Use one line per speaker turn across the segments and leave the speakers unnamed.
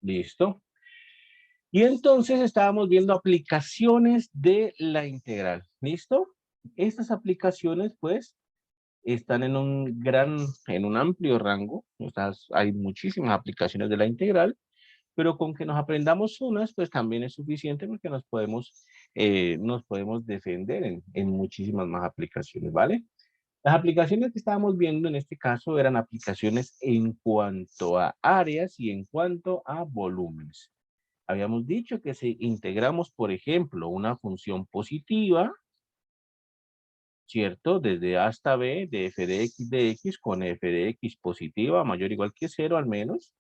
¿Listo? Y entonces estábamos viendo aplicaciones de la integral. ¿Listo? Estas aplicaciones, pues, están en un amplio rango. O sea, hay muchísimas aplicaciones de la integral, pero con que nos aprendamos unas, pues también es suficiente porque nos podemos defender en muchísimas más aplicaciones, ¿vale? Las aplicaciones que estábamos viendo en este caso eran aplicaciones en cuanto a áreas y en cuanto a volúmenes. Habíamos dicho que si integramos, por ejemplo, una función positiva, ¿cierto? Desde A hasta B, de f de x con f de x positiva, mayor o igual que cero al menos.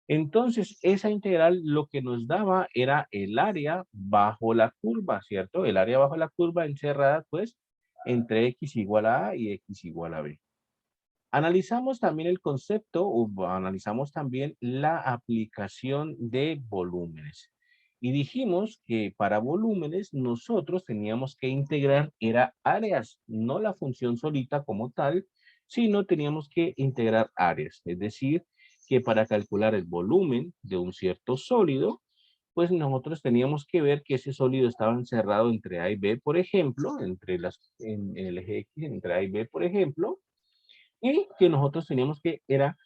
Entonces, esa integral lo que nos daba era el área bajo la curva, ¿cierto? El área bajo la curva encerrada, pues, entre x igual a y x igual a b. Analizamos también el concepto, o analizamos también la aplicación de volúmenes. Y dijimos que para volúmenes nosotros teníamos que integrar, era áreas, no la función solita como tal, sino teníamos que integrar áreas. Es decir, que para calcular el volumen de un cierto sólido, pues nosotros teníamos que ver que ese sólido estaba encerrado entre A y B, por ejemplo, en el eje X, entre A y B, por ejemplo, y que nosotros teníamos que era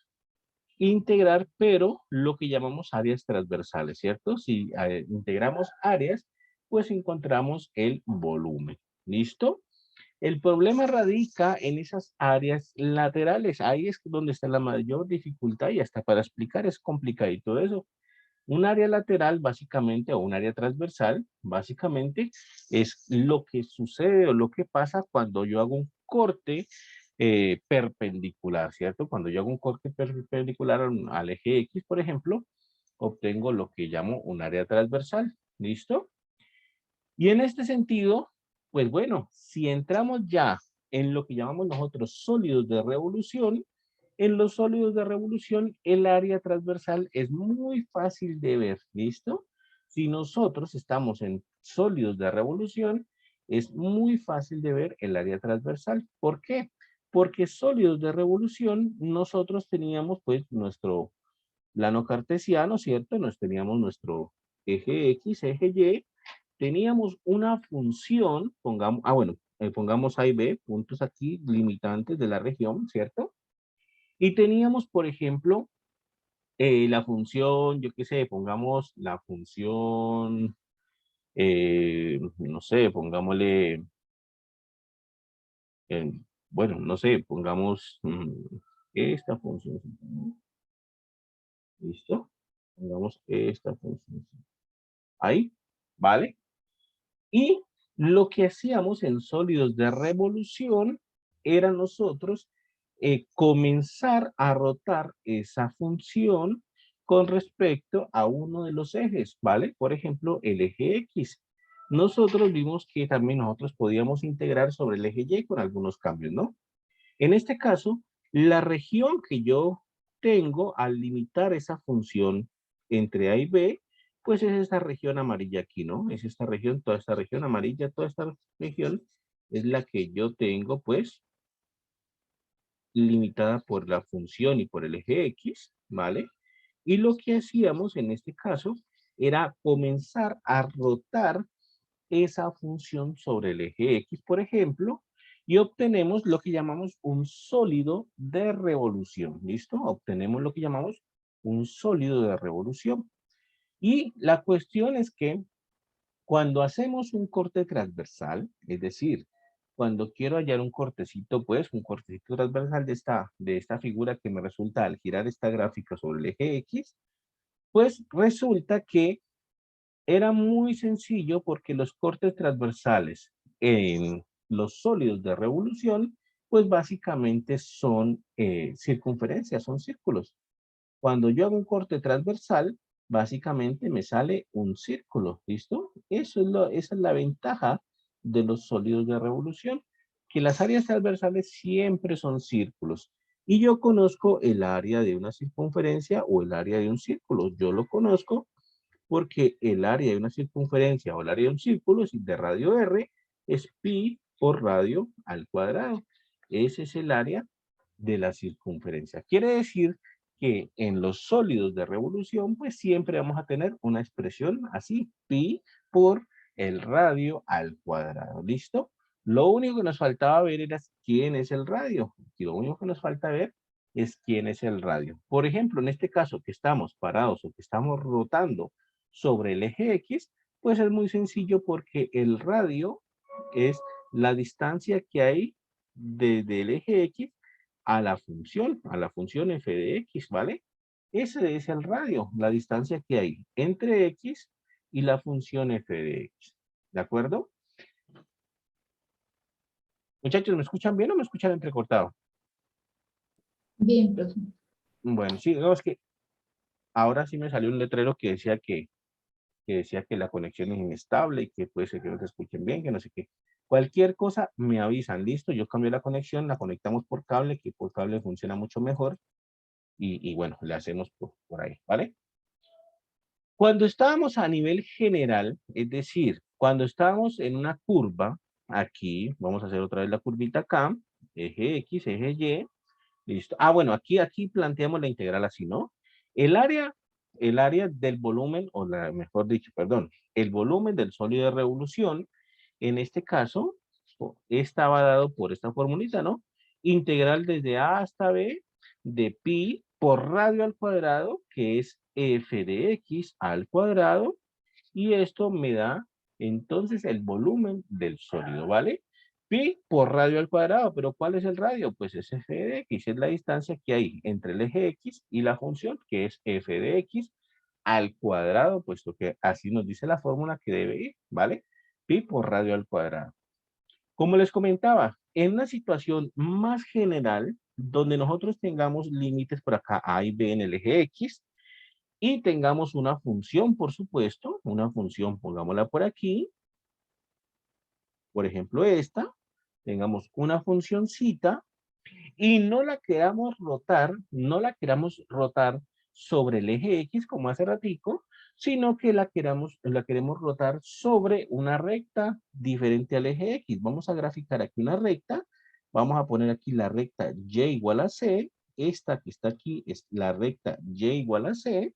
integrar, pero lo que llamamos áreas transversales, ¿cierto? Si integramos áreas, pues encontramos el volumen. ¿Listo? El problema radica en esas áreas laterales. Ahí es donde está la mayor dificultad y hasta para explicar es complicadito eso. Un área lateral, básicamente, o un área transversal, básicamente, es lo que sucede o lo que pasa cuando yo hago un corte perpendicular, ¿cierto? Cuando yo hago un corte perpendicular al eje X, por ejemplo, obtengo lo que llamo un área transversal. ¿Listo? Y en este sentido, pues bueno, si entramos ya en lo que llamamos nosotros sólidos de revolución, en los sólidos de revolución el área transversal es muy fácil de ver, ¿listo? Si nosotros estamos en sólidos de revolución, es muy fácil de ver el área transversal. ¿Por qué? Porque sólidos de revolución nosotros teníamos pues nuestro plano cartesiano, ¿cierto? Nos teníamos nuestro eje X, eje Y, teníamos una función, pongamos, bueno, pongamos A y B, puntos aquí limitantes de la región, ¿cierto? Y teníamos, por ejemplo, la función, yo qué sé, pongamos la función, no sé, pongámosle, eh, bueno, no sé, pongamos esta función, ¿listo? Pongamos esta función. Ahí, ¿vale? Y lo que hacíamos en sólidos de revolución era nosotros comenzar a rotar esa función con respecto a uno de los ejes, ¿vale? Por ejemplo, el eje X. Nosotros vimos que también nosotros podíamos integrar sobre el eje Y con algunos cambios, ¿no? En este caso, la región que yo tengo al limitar esa función entre A y B, pues es esta región amarilla aquí, ¿no? Es esta región, toda esta región amarilla, toda esta región es la que yo tengo, pues, limitada por la función y por el eje X, ¿vale? Y lo que hacíamos en este caso era comenzar a rotar esa función sobre el eje X, por ejemplo, y obtenemos lo que llamamos un sólido de revolución. ¿Listo? Obtenemos lo que llamamos un sólido de revolución. Y la cuestión es que cuando hacemos un corte transversal, es decir, cuando quiero hallar un cortecito, pues un cortecito transversal de esta figura que me resulta al girar esta gráfica sobre el eje X, pues resulta que era muy sencillo porque los cortes transversales en los sólidos de revolución, pues básicamente son circunferencias, son círculos. Cuando yo hago un corte transversal, básicamente me sale un círculo, ¿listo? Esa es la ventaja de los sólidos de revolución, que las áreas transversales siempre son círculos. Y yo conozco el área de una circunferencia o el área de un círculo. Yo lo conozco porque el área de una circunferencia o el área de un círculo es de radio r, es pi por radio al cuadrado. Ese es el área de la circunferencia. Quiere decir que en los sólidos de revolución, pues siempre vamos a tener una expresión así, pi por el radio al cuadrado. ¿Listo? Lo único que nos faltaba ver era quién es el radio. Y lo único que nos falta ver es quién es el radio. Por ejemplo, en este caso que estamos parados o que estamos rotando sobre el eje X, pues es muy sencillo porque el radio es la distancia que hay desde el eje X a la función f de X, ¿vale? Ese es el radio, la distancia que hay entre X y la función f de X. ¿De acuerdo? Muchachos, ¿me escuchan bien o me escuchan entrecortado?
Bien, profe.
Bueno, sí, digamos que ahora sí me salió un letrero que decía que la conexión es inestable y que puede ser que no te escuchen bien, que no sé qué. Cualquier cosa me avisan, listo, yo cambié la conexión, la conectamos por cable, que por cable funciona mucho mejor y bueno, le hacemos por ahí, ¿vale? Cuando estábamos a nivel general, es decir, cuando estábamos en una curva, aquí, vamos a hacer otra vez la curvita acá, eje X, eje Y, listo. Ah, bueno, aquí planteamos la integral así, ¿no? El área, el área del volumen, o la, mejor dicho, perdón, el volumen del sólido de revolución, en este caso, estaba dado por esta formulita, ¿no? Integral desde A hasta B de pi por radio al cuadrado, que es f de x al cuadrado, y esto me da entonces el volumen del sólido, ¿vale? Pi por radio al cuadrado, pero ¿cuál es el radio? Pues es f de x, es la distancia que hay entre el eje x y la función, que es f de x al cuadrado, puesto que así nos dice la fórmula que debe ir, ¿vale? Pi por radio al cuadrado. Como les comentaba, en una situación más general, donde nosotros tengamos límites por acá A y B en el eje X, y tengamos una función, por supuesto, una función, pongámosla por aquí, por ejemplo esta, tengamos una funcióncita y no la queramos rotar sobre el eje X como hace ratico, sino que la queremos rotar sobre una recta diferente al eje X. Vamos a graficar aquí una recta, vamos a poner aquí la recta Y igual a C, esta que está aquí es la recta Y igual a C,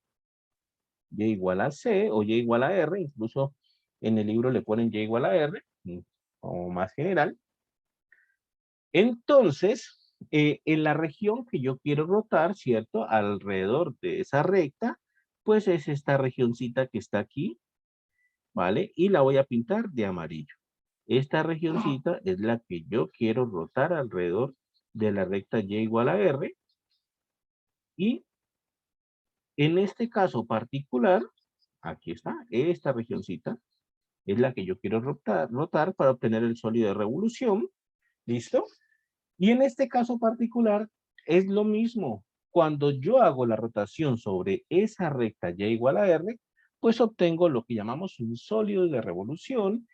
Y igual a C o Y igual a R, incluso en el libro le ponen Y igual a R, como más general. Entonces, en la región que yo quiero rotar, ¿cierto? Alrededor de esa recta, pues es esta regioncita que está aquí, ¿vale? Y la voy a pintar de amarillo. Esta regioncita es la que yo quiero rotar alrededor de la recta Y igual a R. Y en este caso particular, aquí está, esta regioncita es la que yo quiero rotar para obtener el sólido de revolución. ¿Listo? Y en este caso particular es lo mismo. Cuando yo hago la rotación sobre esa recta Y igual a R, pues obtengo lo que llamamos un sólido de revolución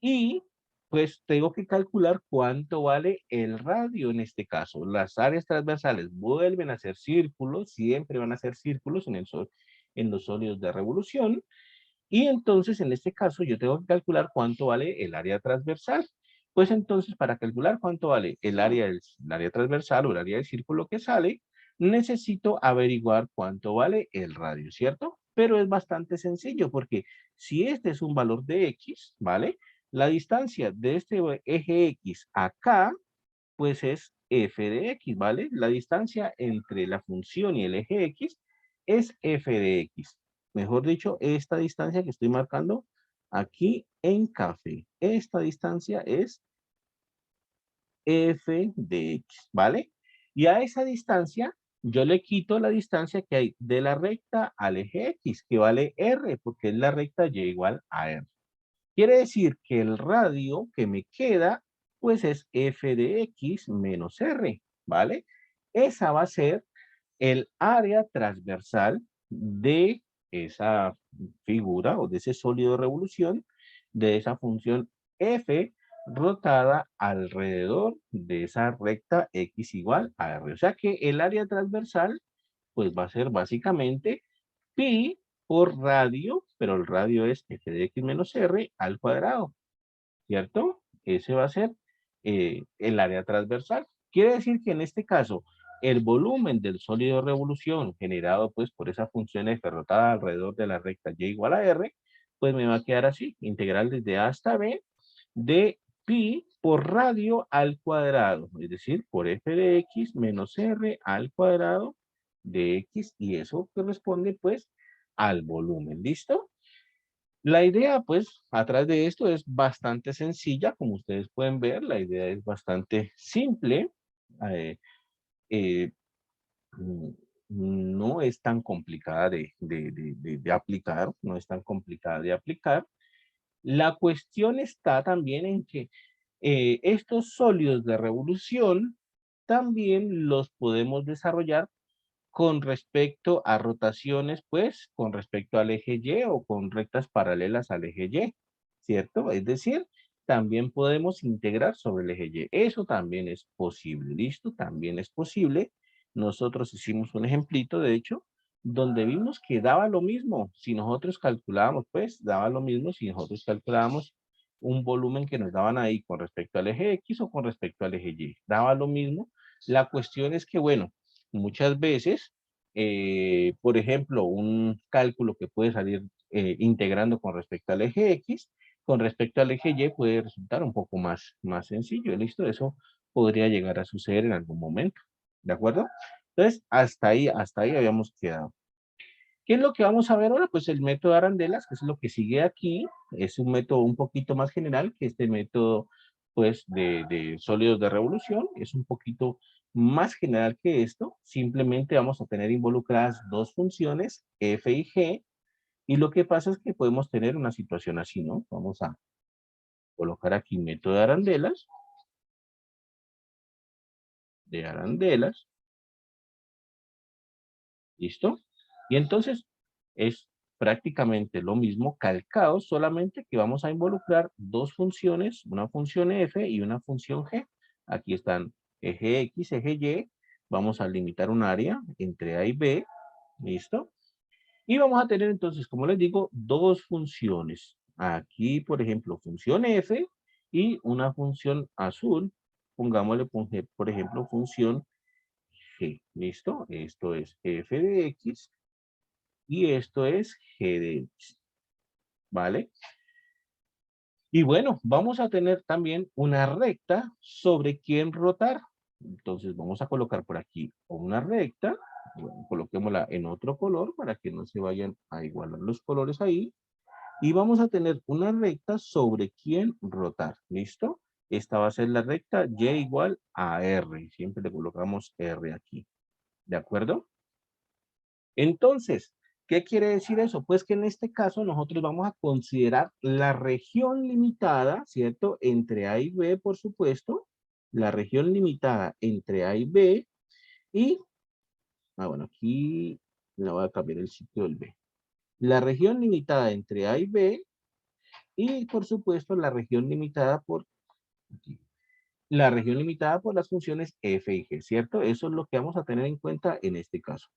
y pues tengo que calcular cuánto vale el radio en este caso. Las áreas transversales vuelven a ser círculos, siempre van a ser círculos en los sólidos de revolución. Y entonces, en este caso, yo tengo que calcular cuánto vale el área transversal. Pues entonces, para calcular cuánto vale el área transversal o el área del círculo que sale, necesito averiguar cuánto vale el radio, ¿cierto? Pero es bastante sencillo porque si este es un valor de X, ¿vale? La distancia de este eje X acá, pues es f de X, ¿vale? La distancia entre la función y el eje X es f de X. Mejor dicho, esta distancia que estoy marcando aquí en café. Esta distancia es f de X, ¿vale? Y a esa distancia yo le quito la distancia que hay de la recta al eje X, que vale R, porque es la recta Y igual a R. Quiere decir que el radio que me queda, pues es f de X menos R, ¿vale? Esa va a ser el área transversal de esa figura o de ese sólido de revolución, de esa función f rotada alrededor de esa recta x igual a r. O sea que el área transversal pues va a ser básicamente pi por radio, pero el radio es f de x menos r al cuadrado, ¿cierto? Ese va a ser el área transversal. Quiere decir que en este caso, el volumen del sólido de revolución generado pues por esa función F rotada alrededor de la recta Y igual a R, pues me va a quedar así, integral desde A hasta B de pi por radio al cuadrado, es decir, por F de X menos R al cuadrado de X, y eso corresponde pues al volumen, ¿listo? La idea, pues, atrás de esto es bastante sencilla, como ustedes pueden ver, la idea es bastante simple, eh, eh, mm, no es tan complicada de aplicar, no es tan complicada de aplicar. La cuestión está también en que estos sólidos de revolución también los podemos desarrollar con respecto a rotaciones, pues, con respecto al eje Y o con rectas paralelas al eje Y, ¿cierto? Es decir, también podemos integrar sobre el eje Y. Eso también es posible, ¿listo? También es posible. Nosotros hicimos un ejemplito, de hecho, donde vimos que daba lo mismo. Si nosotros calculábamos, pues, daba lo mismo si nosotros calculábamos un volumen que nos daban ahí con respecto al eje X o con respecto al eje Y. Daba lo mismo. La cuestión es que, bueno, muchas veces, por ejemplo, un cálculo que puede salir integrando con respecto al eje X, con respecto al eje Y puede resultar un poco más sencillo. ¿Listo? Eso podría llegar a suceder en algún momento. ¿De acuerdo? Entonces, hasta ahí habíamos quedado. ¿Qué es lo que vamos a ver ahora? Pues el método de arandelas, que es lo que sigue aquí. Es un método un poquito más general que este método, pues, de sólidos de revolución. Es un poquito más general que esto. Simplemente vamos a tener involucradas dos funciones, f y g. Y lo que pasa es que podemos tener una situación así, ¿no? Vamos a colocar aquí método de arandelas. De arandelas. ¿Listo? Y entonces es prácticamente lo mismo calcado, solamente que vamos a involucrar dos funciones, una función f y una función g. Aquí están eje x, eje y. Vamos a limitar un área entre a y b. ¿Listo? Y vamos a tener entonces, como les digo, dos funciones. Aquí, por ejemplo, función f y una función azul. Pongámosle, por ejemplo, función g. ¿Listo? Esto es f de x y esto es g de x, ¿vale? Y bueno, vamos a tener también una recta sobre quién rotar. Entonces vamos a colocar por aquí una recta, bueno, coloquémosla en otro color para que no se vayan a igualar los colores ahí. Y vamos a tener una recta sobre quién rotar, ¿listo? Esta va a ser la recta y igual a r, siempre le colocamos r aquí, ¿de acuerdo? Entonces, ¿qué quiere decir eso? Pues que en este caso nosotros vamos a considerar la región limitada, ¿cierto? Entre A y B, por supuesto. La región limitada entre A y B. Y, bueno, aquí le voy a cambiar el sitio del B. La región limitada entre A y B. Y, por supuesto, la región limitada por aquí. La región limitada por las funciones f y g, ¿cierto? Eso es lo que vamos a tener en cuenta en este caso.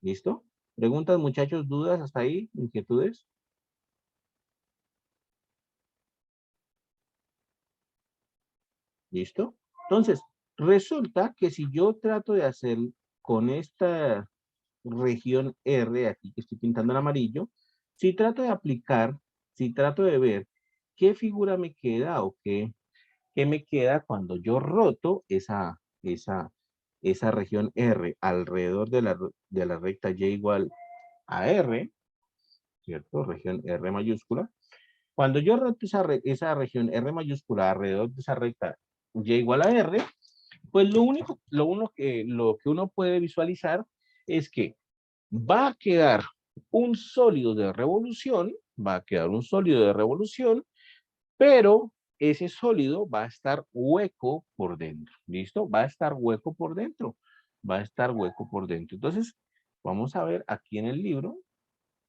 ¿Listo? ¿Preguntas, muchachos, dudas hasta ahí? ¿Inquietudes? ¿Listo? Entonces, resulta que si yo trato de hacer con esta región R, aquí que estoy pintando en amarillo, si trato de aplicar, si trato de ver qué figura me queda o qué me queda cuando yo roto esa región R alrededor de la recta Y igual a R, ¿cierto? Región R mayúscula. Cuando yo roto esa región R mayúscula alrededor de esa recta Y igual a R, pues lo que uno puede visualizar es que va a quedar un sólido de revolución, va a quedar un sólido de revolución, pero ese sólido va a estar hueco por dentro, ¿listo? Va a estar hueco por dentro, va a estar hueco por dentro. Entonces, vamos a ver aquí en el libro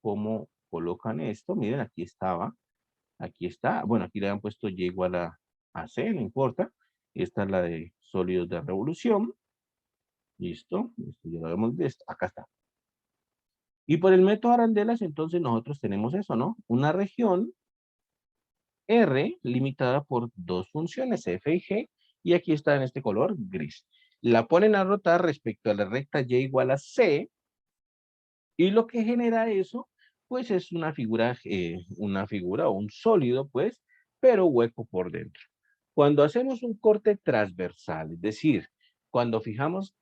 cómo colocan esto. Miren, aquí estaba, aquí está. Bueno, aquí le han puesto Y igual a C, no importa. Esta es la de sólidos de revolución. Listo, esto ya lo vemos de esto. Acá está. Y por el método Arandelas, entonces nosotros tenemos eso, ¿no? Una región R limitada por dos funciones, F y G, y aquí está en este color gris. la ponen a rotar respecto a la recta y igual a c, y lo que genera eso, pues es una figura o un sólido, pues, pero hueco por dentro. Cuando hacemos un corte transversal, es decir, cuando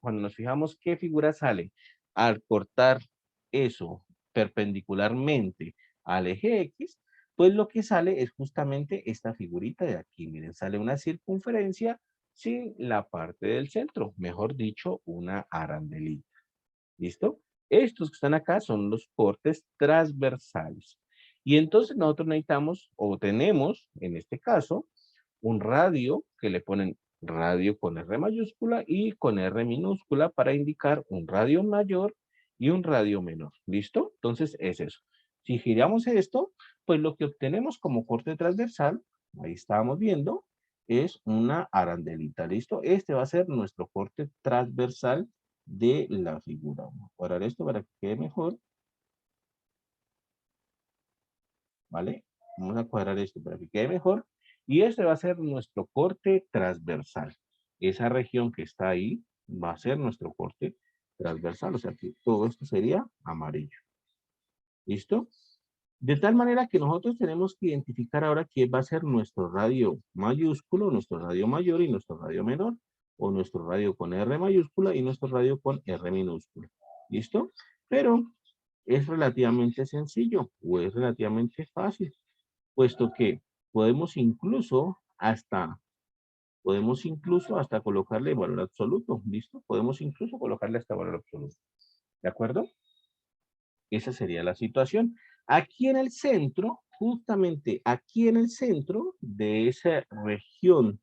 nos fijamos qué figura sale al cortar eso perpendicularmente al eje X, pues lo que sale es justamente esta figurita de aquí. Miren, sale una circunferencia sin la parte del centro, mejor dicho, una arandelita. ¿Listo? Estos que están acá son los cortes transversales. Y entonces nosotros necesitamos o tenemos, en este caso, un radio que le ponen radio con R mayúscula y con R minúscula para indicar un radio mayor y un radio menor. ¿Listo? Entonces es eso. Si giramos esto, pues lo que obtenemos como corte transversal, ahí estábamos viendo, es una arandelita. ¿Listo? Este va a ser nuestro corte transversal de la figura. Vamos a cuadrar esto para que quede mejor. ¿Vale? Vamos a cuadrar esto para que quede mejor. Y este va a ser nuestro corte transversal. Esa región que está ahí va a ser nuestro corte transversal. O sea que todo esto sería amarillo. ¿Listo? De tal manera que nosotros tenemos que identificar ahora qué va a ser nuestro radio mayúsculo, nuestro radio mayor y nuestro radio menor. O nuestro radio con R mayúscula y nuestro radio con R minúscula. ¿Listo? Pero es relativamente sencillo o es relativamente fácil, puesto que podemos incluso hasta colocarle valor absoluto, ¿listo? Podemos incluso colocarle hasta valor absoluto, ¿de acuerdo? Esa sería la situación. Aquí en el centro, justamente aquí en el centro de esa región,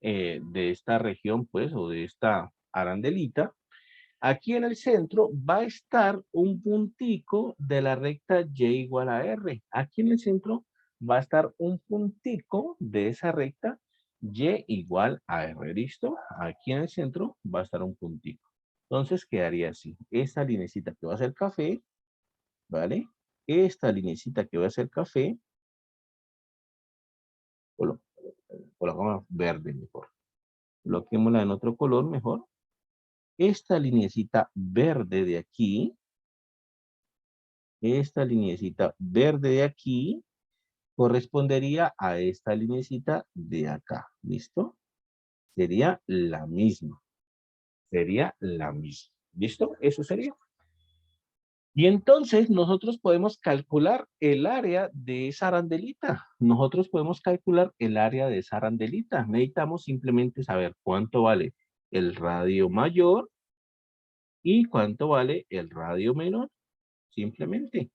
de esta región, pues, o de esta arandelita, aquí en el centro va a estar un puntico de la recta y igual a r. Aquí en el centro va a estar un puntico de esa recta y igual a r. ¿Listo? Aquí en el centro va a estar un puntico. Entonces quedaría así. Esta linecita que va a ser café, ¿vale? Esta linecita que va a ser café, colocamos verde mejor. Coloquémosla en otro color mejor. Esta linecita verde de aquí, esta linecita verde de aquí correspondería a esta linecita de acá. ¿Listo? Sería la misma. Sería la misma. ¿Listo? Eso sería. Y entonces nosotros podemos calcular el área de esa arandelita. Nosotros podemos calcular el área de esa arandelita. Necesitamos simplemente saber cuánto vale el radio mayor y cuánto vale el radio menor. Simplemente.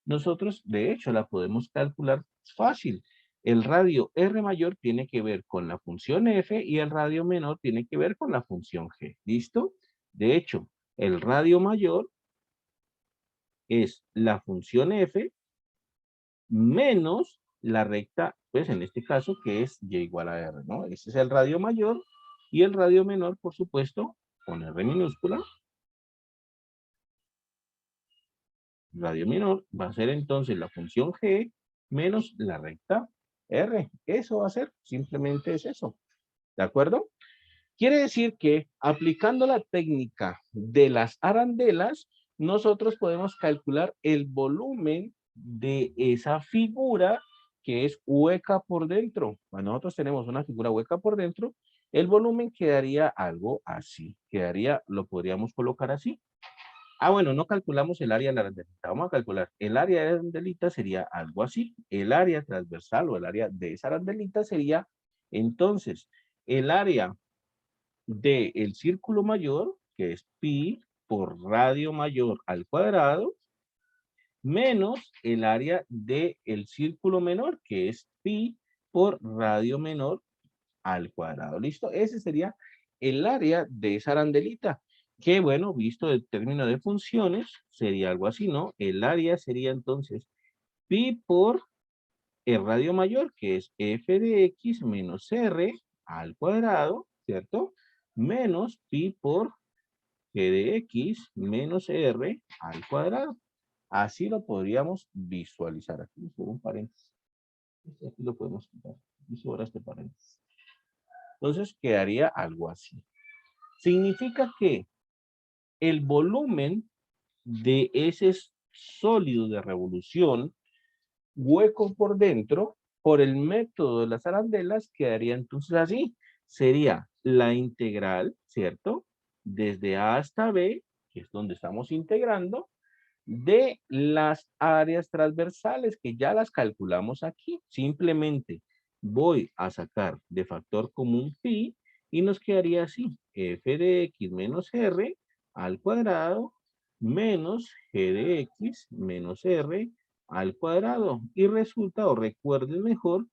Nosotros, de hecho, la podemos calcular fácil. El radio R mayor tiene que ver con la función F y el radio menor tiene que ver con la función G. ¿Listo? De hecho, el radio mayor es la función F menos la recta, pues en este caso, que es Y igual a R, ¿no? Ese es el radio mayor y el radio menor, por supuesto, con R minúscula. Radio menor va a ser entonces la función G menos la recta R. Eso va a ser, simplemente es eso. ¿De acuerdo? Quiere decir que aplicando la técnica de las arandelas, nosotros podemos calcular el volumen de esa figura que es hueca por dentro. Cuando nosotros tenemos una figura hueca por dentro, el volumen quedaría algo así. Quedaría, lo podríamos colocar así. Ah, bueno, no calculamos el área de la arandelita. Vamos a calcular. El área de la arandelita sería algo así. El área transversal o el área de esa arandelita sería, entonces, el área del círculo mayor, que es pi por radio mayor al cuadrado, menos el área del círculo menor, que es pi por radio menor al cuadrado. ¿Listo? Ese sería el área de esa arandelita. Que bueno, visto el término de funciones, sería algo así, ¿no? El área sería entonces pi por el radio mayor, que es f de x menos r al cuadrado, ¿cierto? Menos pi por g de x menos r al cuadrado. Así lo podríamos visualizar. Aquí subo un paréntesis. Aquí lo podemos quitar. Aquí sobra este paréntesis. Entonces quedaría algo así. Significa que el volumen de ese sólido de revolución hueco por dentro, por el método de las arandelas, quedaría entonces así. Sería la integral, ¿cierto? Desde A hasta B, que es donde estamos integrando, de las áreas transversales, que ya las calculamos aquí. Simplemente voy a sacar de factor común pi y nos quedaría así. F de x menos r al cuadrado menos g de x menos r al cuadrado. Y resulta, o recuerden mejor,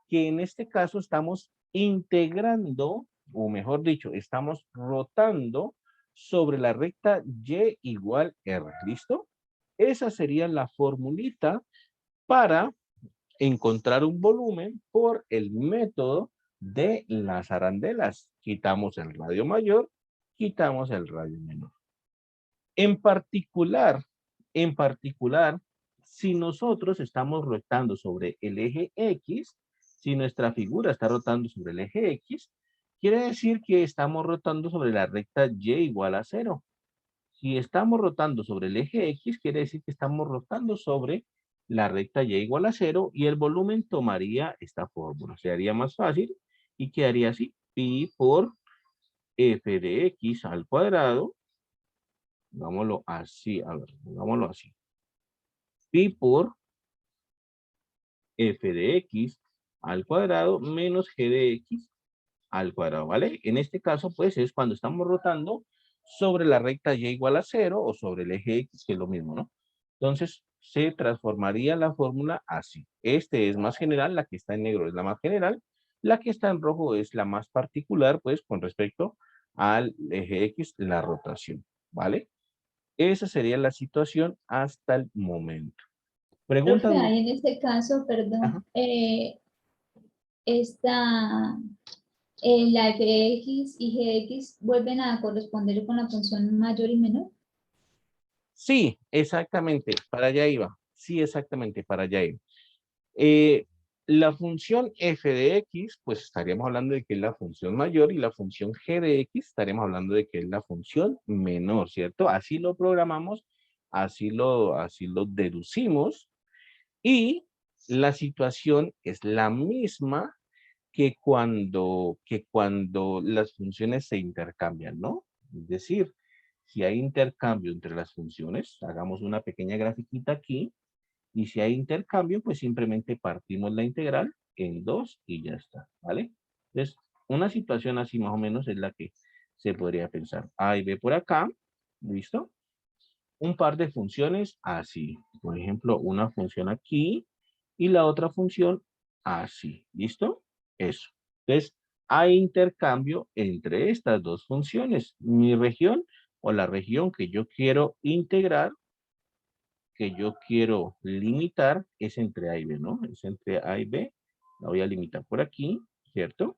que en este caso estamos integrando, o mejor dicho, estamos rotando sobre la recta y igual r. ¿Listo? Esa sería la formulita para encontrar un volumen por el método de las arandelas. Quitamos el radio mayor, quitamos el radio menor. En particular, si nosotros estamos rotando sobre el eje X, si nuestra figura está rotando sobre el eje X, quiere decir que estamos rotando sobre la recta y igual a 0. Si estamos rotando sobre el eje X, quiere decir que estamos rotando sobre la recta y igual a 0 y el volumen tomaría esta fórmula. Se haría más fácil y quedaría así. Pi por f de x al cuadrado. Hagámoslo así, a ver, hagámoslo así. Pi por f de x al cuadrado menos g de x al cuadrado, ¿vale? En este caso, pues, es cuando estamos rotando sobre la recta y igual a 0 o sobre el eje x, que es lo mismo, ¿no? Entonces, se transformaría la fórmula así. Este es más general, la que está en negro es la más general, la que está en rojo es la más particular, pues, con respecto al eje x, la rotación, ¿vale? Esa sería la situación hasta el momento.
Profe,
Preguntas.
ahí en este caso,
Ajá.
perdón, esta, la fx y gx vuelven a corresponder con la función mayor y menor.
Sí, exactamente, para allá iba. Sí, exactamente, para allá iba. Eh, la función f de x, pues estaríamos hablando de que es la función mayor y la función g de x estaríamos hablando de que es la función menor, ¿cierto? Así lo programamos, así lo deducimos y la situación es la misma que cuando las funciones se intercambian, ¿no? Es decir, si hay intercambio entre las funciones, hagamos una pequeña grafiquita aquí, y si hay intercambio, pues simplemente partimos la integral en dos y ya está, ¿vale? Entonces, una situación así más o menos es la que se podría pensar. A y B por acá, ¿listo? Un par de funciones así. Por ejemplo, una función aquí y la otra función así, ¿listo? Eso. Entonces, hay intercambio entre estas dos funciones. Mi región o la región que yo quiero integrar, que yo quiero limitar, es entre A y B, ¿no? Es entre A y B. La voy a limitar por aquí, ¿cierto?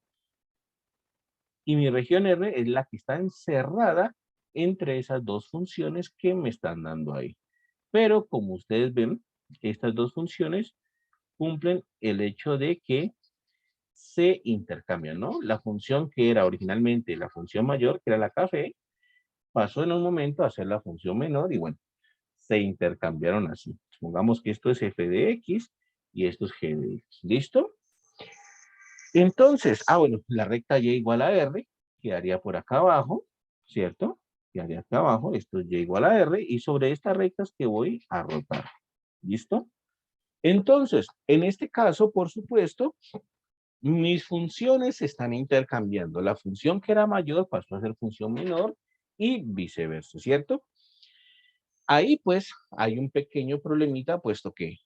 Y mi región R es la que está encerrada entre esas dos funciones que me están dando ahí. Pero como ustedes ven, estas dos funciones cumplen el hecho de que se intercambian, ¿no? La función que era originalmente la función mayor, que era la café, pasó en un momento a ser la función menor y bueno, se intercambiaron así. Supongamos que esto es f de x y esto es g de x. ¿Listo? Entonces, bueno, la recta y igual a r quedaría por acá abajo, ¿cierto? Quedaría acá abajo, esto es y igual a r y sobre estas rectas que voy a rotar. ¿Listo? Entonces, en este caso, por supuesto, mis funciones se están intercambiando. La función que era mayor pasó a ser función menor y viceversa, ¿cierto? Ahí pues hay un pequeño problemita puesto que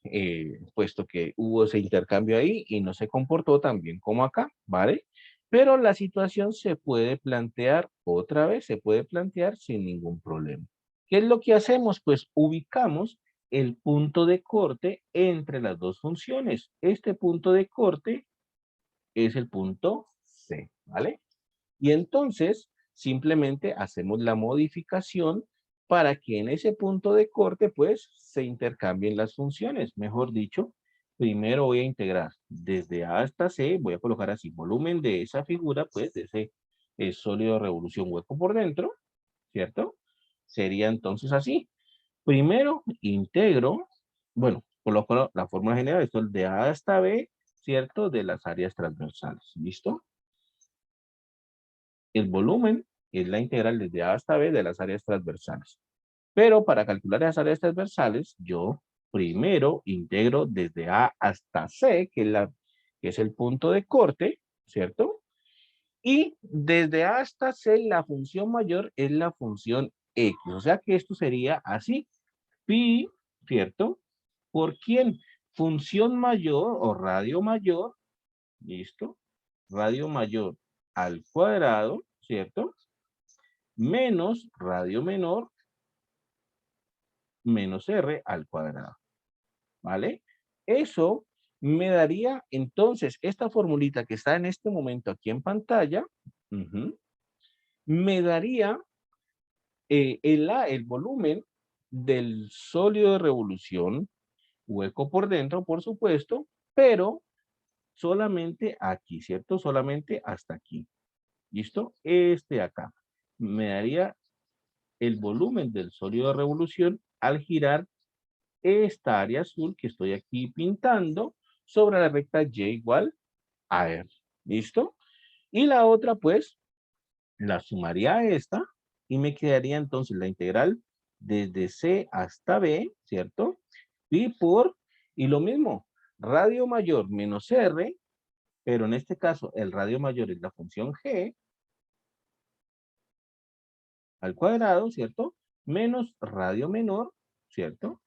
hubo ese intercambio ahí y no se comportó tan bien como acá, ¿vale? Pero la situación se puede plantear otra vez, se puede plantear sin ningún problema. ¿Qué es lo que hacemos? Pues ubicamos el punto de corte entre las dos funciones. Este punto de corte es el punto C, ¿vale? Y entonces simplemente hacemos la modificación para que en ese punto de corte pues se intercambien las funciones. Mejor dicho, primero voy a integrar desde A hasta C, voy a colocar así volumen de esa figura pues de ese el sólido de revolución hueco por dentro, ¿cierto? Sería entonces así. Primero integro, bueno, coloco la fórmula general, esto es de A hasta B, ¿cierto? De las áreas transversales, ¿listo? El volumen es la integral desde A hasta B de las áreas transversales. Pero para calcular esas áreas transversales, yo primero integro desde A hasta C, que es el punto de corte, ¿cierto? Y desde A hasta C, la función mayor es la función X. O sea que esto sería así. Pi, ¿cierto? ¿Por quién? Función mayor o radio mayor, ¿listo? Radio mayor al cuadrado, ¿cierto? Menos radio menor menos R al cuadrado, ¿vale? Eso me daría entonces esta formulita que está en este momento aquí en pantalla, me daría el volumen del sólido de revolución, hueco por dentro, por supuesto, pero solamente aquí, ¿cierto? Solamente hasta aquí. ¿Listo? Este acá. Me daría el volumen del sólido de revolución al girar esta área azul que estoy aquí pintando sobre la recta y igual a r. ¿Listo? Y la otra, pues, la sumaría a esta y me quedaría entonces la integral desde C hasta B, ¿cierto? Y lo mismo, radio mayor menos R, pero en este caso el radio mayor es la función G al cuadrado, ¿cierto? Menos radio menor, ¿cierto?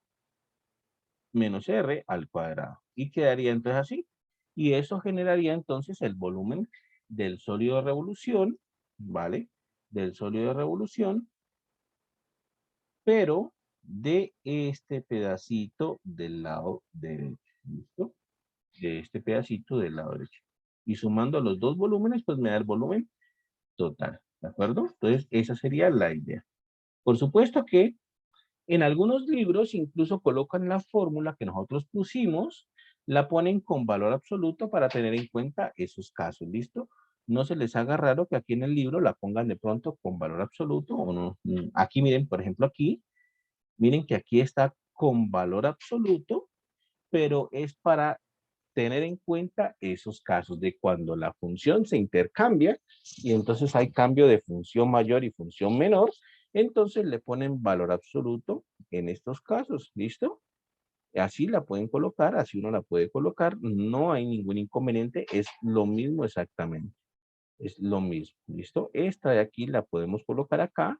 Menos R al cuadrado. Y quedaría entonces así. Y eso generaría entonces el volumen del sólido de revolución, ¿vale? Del sólido de revolución, pero de este pedacito del lado derecho. ¿Listo? De este pedacito del lado derecho. Y sumando los dos volúmenes, pues me da el volumen total. ¿De acuerdo? Entonces, esa sería la idea. Por supuesto que en algunos libros incluso colocan la fórmula que nosotros pusimos, la ponen con valor absoluto para tener en cuenta esos casos, ¿listo? No se les haga raro que aquí en el libro la pongan de pronto con valor absoluto o no. Aquí miren, por ejemplo, aquí, miren que aquí está con valor absoluto, pero es para tener en cuenta esos casos de cuando la función se intercambia y entonces hay cambio de función mayor y función menor, entonces le ponen valor absoluto en estos casos, ¿listo? Así la pueden colocar, así uno la puede colocar, no hay ningún inconveniente, es lo mismo exactamente, es lo mismo, ¿listo? Esta de aquí la podemos colocar acá,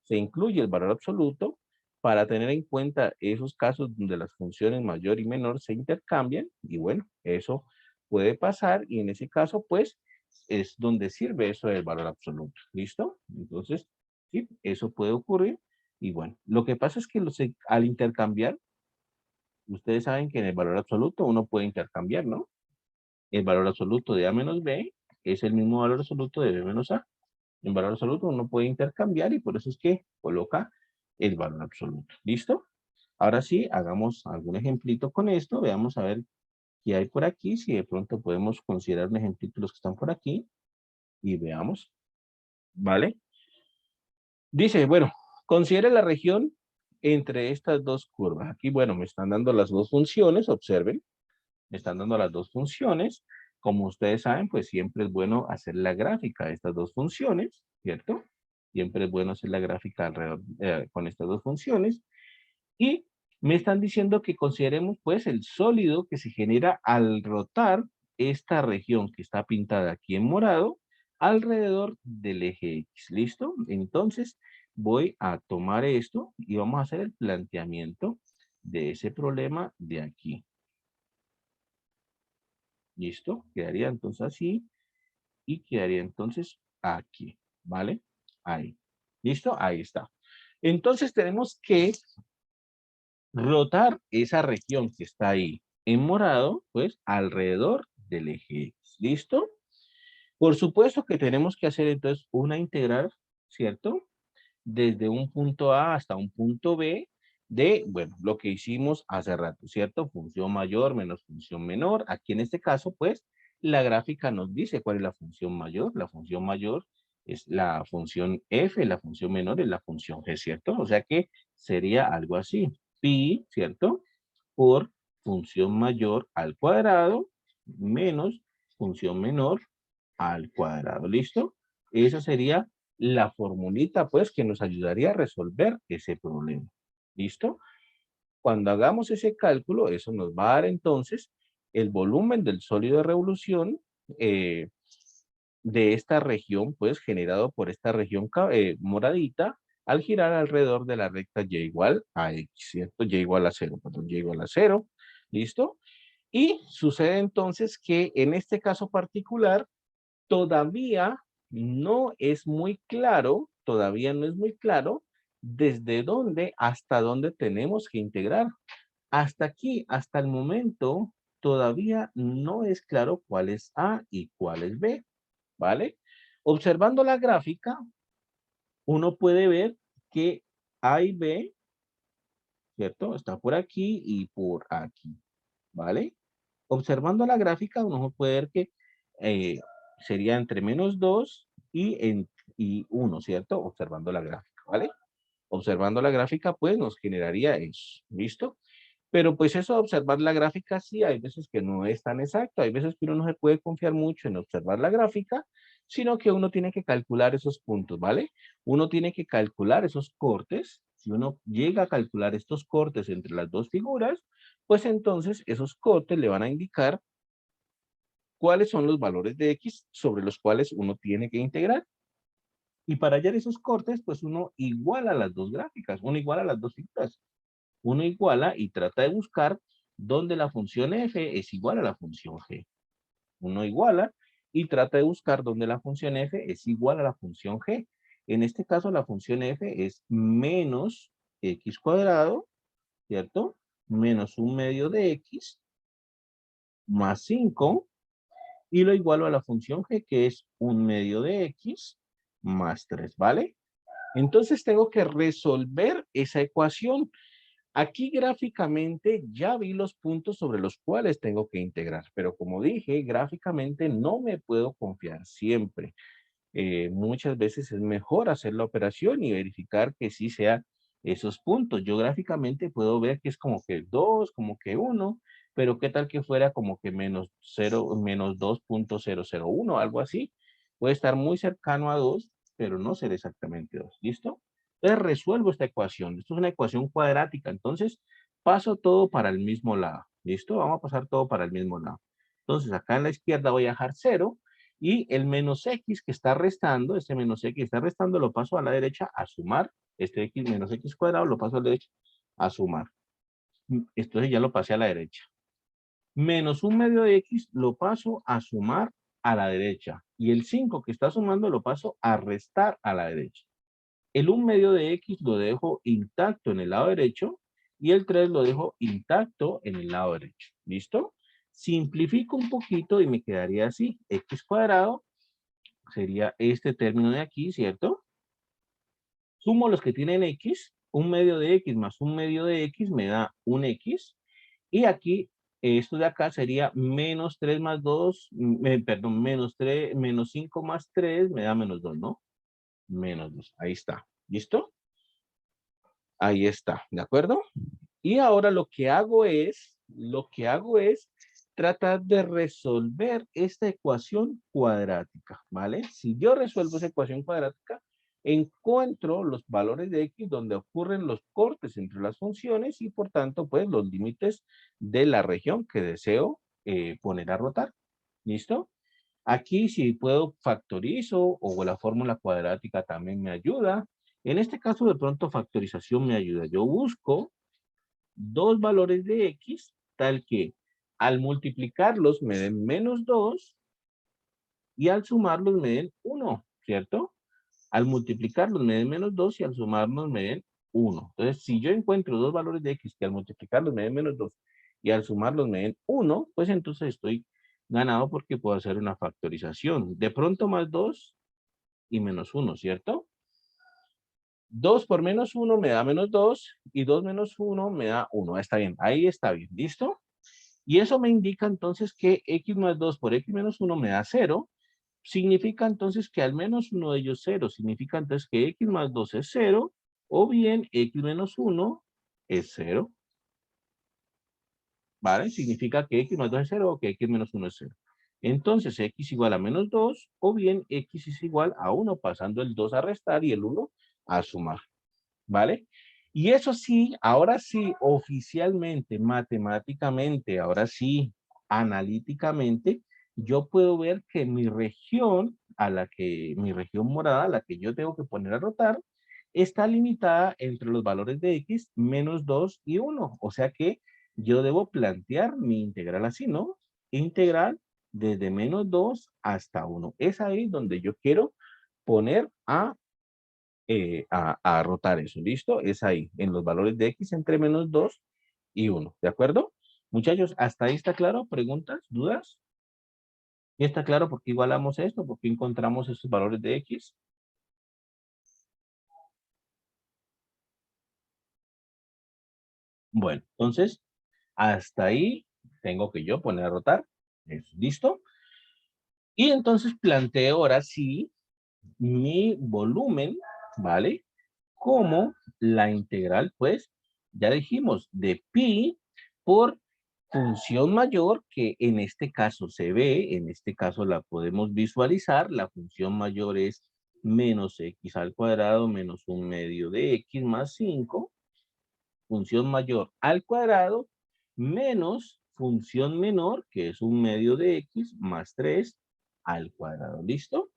se incluye el valor absoluto para tener en cuenta esos casos donde las funciones mayor y menor se intercambian y bueno, eso puede pasar y en ese caso pues es donde sirve eso del valor absoluto. ¿Listo? Entonces, sí, eso puede ocurrir y bueno, lo que pasa es que al intercambiar, ustedes saben que en el valor absoluto uno puede intercambiar, ¿no? El valor absoluto de A menos B es el mismo valor absoluto de B menos A. En valor absoluto uno puede intercambiar y por eso es que coloca el valor absoluto. ¿Listo? Ahora sí, hagamos algún ejemplito con esto. Veamos a ver qué hay por aquí. Si de pronto podemos considerar un ejemplito los que están por aquí. Y veamos. ¿Vale? Dice, bueno, considere la región entre estas dos curvas. Aquí, bueno, me están dando las dos funciones. Observen. Me están dando las dos funciones. Como ustedes saben, pues siempre es bueno hacer la gráfica de estas dos funciones, ¿cierto? Siempre es bueno hacer la gráfica alrededor con estas dos funciones. Y me están diciendo que consideremos pues el sólido que se genera al rotar esta región que está pintada aquí en morado alrededor del eje X. ¿Listo? Entonces voy a tomar esto y vamos a hacer el planteamiento de ese problema de aquí. ¿Listo? Quedaría entonces así y quedaría entonces aquí, ¿vale? Ahí. ¿Listo? Ahí está. Entonces tenemos que rotar esa región que está ahí en morado, pues alrededor del eje X. ¿Listo? Por supuesto que tenemos que hacer entonces una integral, ¿cierto? Desde un punto A hasta un punto B de, bueno, lo que hicimos hace rato, ¿cierto? Función mayor menos función menor. Aquí en este caso, pues, La gráfica nos dice cuál es la función mayor. La función mayor es la función f, la función menor es la función g, ¿cierto? O sea que sería algo así. Pi, ¿cierto? Por función mayor al cuadrado menos función menor al cuadrado. ¿Listo? Esa sería la formulita, pues, que nos ayudaría a resolver ese problema. ¿Listo? Cuando hagamos ese cálculo, eso nos va a dar entonces el volumen del sólido de revolución eh, de esta región, pues generado por esta región moradita, al girar alrededor de la recta y igual a x, ¿cierto? Y igual a 0, perdón, y igual a 0, ¿listo? Y sucede entonces que en este caso particular, todavía no es muy claro, todavía no es muy claro desde dónde hasta dónde tenemos que integrar. Hasta aquí, hasta el momento, todavía no es claro cuál es A y cuál es B, ¿vale? Observando la gráfica, uno puede ver que A y B, ¿cierto? Está por aquí y por aquí, ¿vale? Observando la gráfica, uno puede ver que eh, sería entre -2 y 1, ¿cierto? Observando la gráfica, ¿vale? Observando la gráfica, pues nos generaría eso, ¿listo? Pero pues eso de observar la gráfica, sí, hay veces que no es tan exacto, hay veces que uno no se puede confiar mucho en observar la gráfica, sino que uno tiene que calcular esos puntos, ¿vale? Uno tiene que calcular esos cortes. Si uno llega a calcular estos cortes entre las dos figuras, pues entonces esos cortes le van a indicar cuáles son los valores de X sobre los cuales uno tiene que integrar. Y para hallar esos cortes, pues uno iguala las dos gráficas, uno iguala las dos figuras. Uno iguala y trata de buscar dónde la función f es igual a la función g. Uno iguala y trata de buscar dónde la función f es igual a la función g. En este caso, la función f es menos x cuadrado, ¿cierto? Menos un medio de x más 5 y lo igualo a la función g, que es un medio de x más 3, ¿vale? Entonces tengo que resolver esa ecuación. Aquí gráficamente ya vi los puntos sobre los cuales tengo que integrar, pero como dije, gráficamente no me puedo confiar siempre. Muchas veces es mejor hacer la operación y verificar que sí sea esos puntos. Yo gráficamente puedo ver que es como que 2, como que 1, pero qué tal que fuera como que menos 0, menos 2.001, algo así. Puede estar muy cercano a 2, pero no ser exactamente 2. ¿Listo? Entonces resuelvo esta ecuación. Esto es una ecuación cuadrática, entonces paso todo para el mismo lado. ¿Listo? Vamos a pasar todo para el mismo lado. Entonces acá en la izquierda voy a dejar 0 y el menos x que está restando, este menos x que está restando, lo paso a la derecha a sumar. Este x menos x cuadrado lo paso a la derecha a sumar. Entonces ya lo pasé a la derecha. Menos un medio de x lo paso a sumar a la derecha. Y el 5 que está sumando lo paso a restar a la derecha. El 1 medio de x lo dejo intacto en el lado derecho y el 3 lo dejo intacto en el lado derecho. ¿Listo? Simplifico un poquito y me quedaría así. X cuadrado sería este término de aquí, ¿cierto? Sumo los que tienen x, un medio de x más un medio de x me da un x. Y aquí, esto de acá sería menos 3 más 2, perdón, menos 3, menos 5 más 3 me da menos 2, ¿no? Menos 2, ahí está. ¿Listo? Ahí está, ¿de acuerdo? Y ahora lo que hago es tratar de resolver esta ecuación cuadrática, ¿vale? Si yo resuelvo esa ecuación cuadrática, encuentro los valores de x donde ocurren los cortes entre las funciones y por tanto, pues, los límites de la región que deseo poner a rotar. ¿Listo? Aquí si puedo factorizo o la fórmula cuadrática también me ayuda. En este caso de pronto factorización me ayuda. Yo busco dos valores de x tal que al multiplicarlos me den menos 2 y al sumarlos me den 1, ¿cierto? Al multiplicarlos me den menos 2 y al sumarlos me den 1. Entonces, si yo encuentro dos valores de x que al multiplicarlos me den menos 2 y al sumarlos me den 1, pues entonces estoy ganado porque puedo hacer una factorización. De pronto más 2 y menos 1, ¿cierto? 2 por menos 1 me da menos 2 y 2 menos 1 me da 1. Está bien, ahí está bien, ¿listo? Y eso me indica entonces que x más 2 por x menos 1 me da 0. Significa entonces que al menos uno de ellos 0. Significa entonces que x más 2 es 0 o bien x menos 1 es 0. ¿Vale? Significa que x más 2 es 0 o que x menos 1 es 0. Entonces x igual a menos 2 o bien x es igual a 1 pasando el 2 a restar y el 1 a sumar. ¿Vale? Y eso sí, ahora sí, oficialmente, matemáticamente, ahora sí, analíticamente, yo puedo ver que mi región, mi región morada, a la que yo tengo que poner a rotar, está limitada entre los valores de x menos 2 y 1. O sea que yo debo plantear mi integral así, ¿no? Integral desde menos 2 hasta 1. Es ahí donde yo quiero poner a rotar eso, ¿listo? Es ahí, en los valores de x entre menos 2 y 1, ¿de acuerdo? Muchachos, ¿hasta ahí está claro? ¿Preguntas? ¿Dudas? ¿Y está claro por qué igualamos esto? ¿Por qué encontramos estos valores de x? Bueno, entonces, hasta ahí tengo que yo poner a rotar. Eso, ¿listo? Y entonces planteo ahora sí mi volumen, ¿vale? Como la integral, pues, ya dijimos, de pi por función mayor, que en este caso se ve, en este caso la podemos visualizar, la función mayor es menos x al cuadrado menos un medio de x más 5, función mayor al cuadrado, menos función menor, que es un medio de x más 3 al cuadrado. ¿Listo?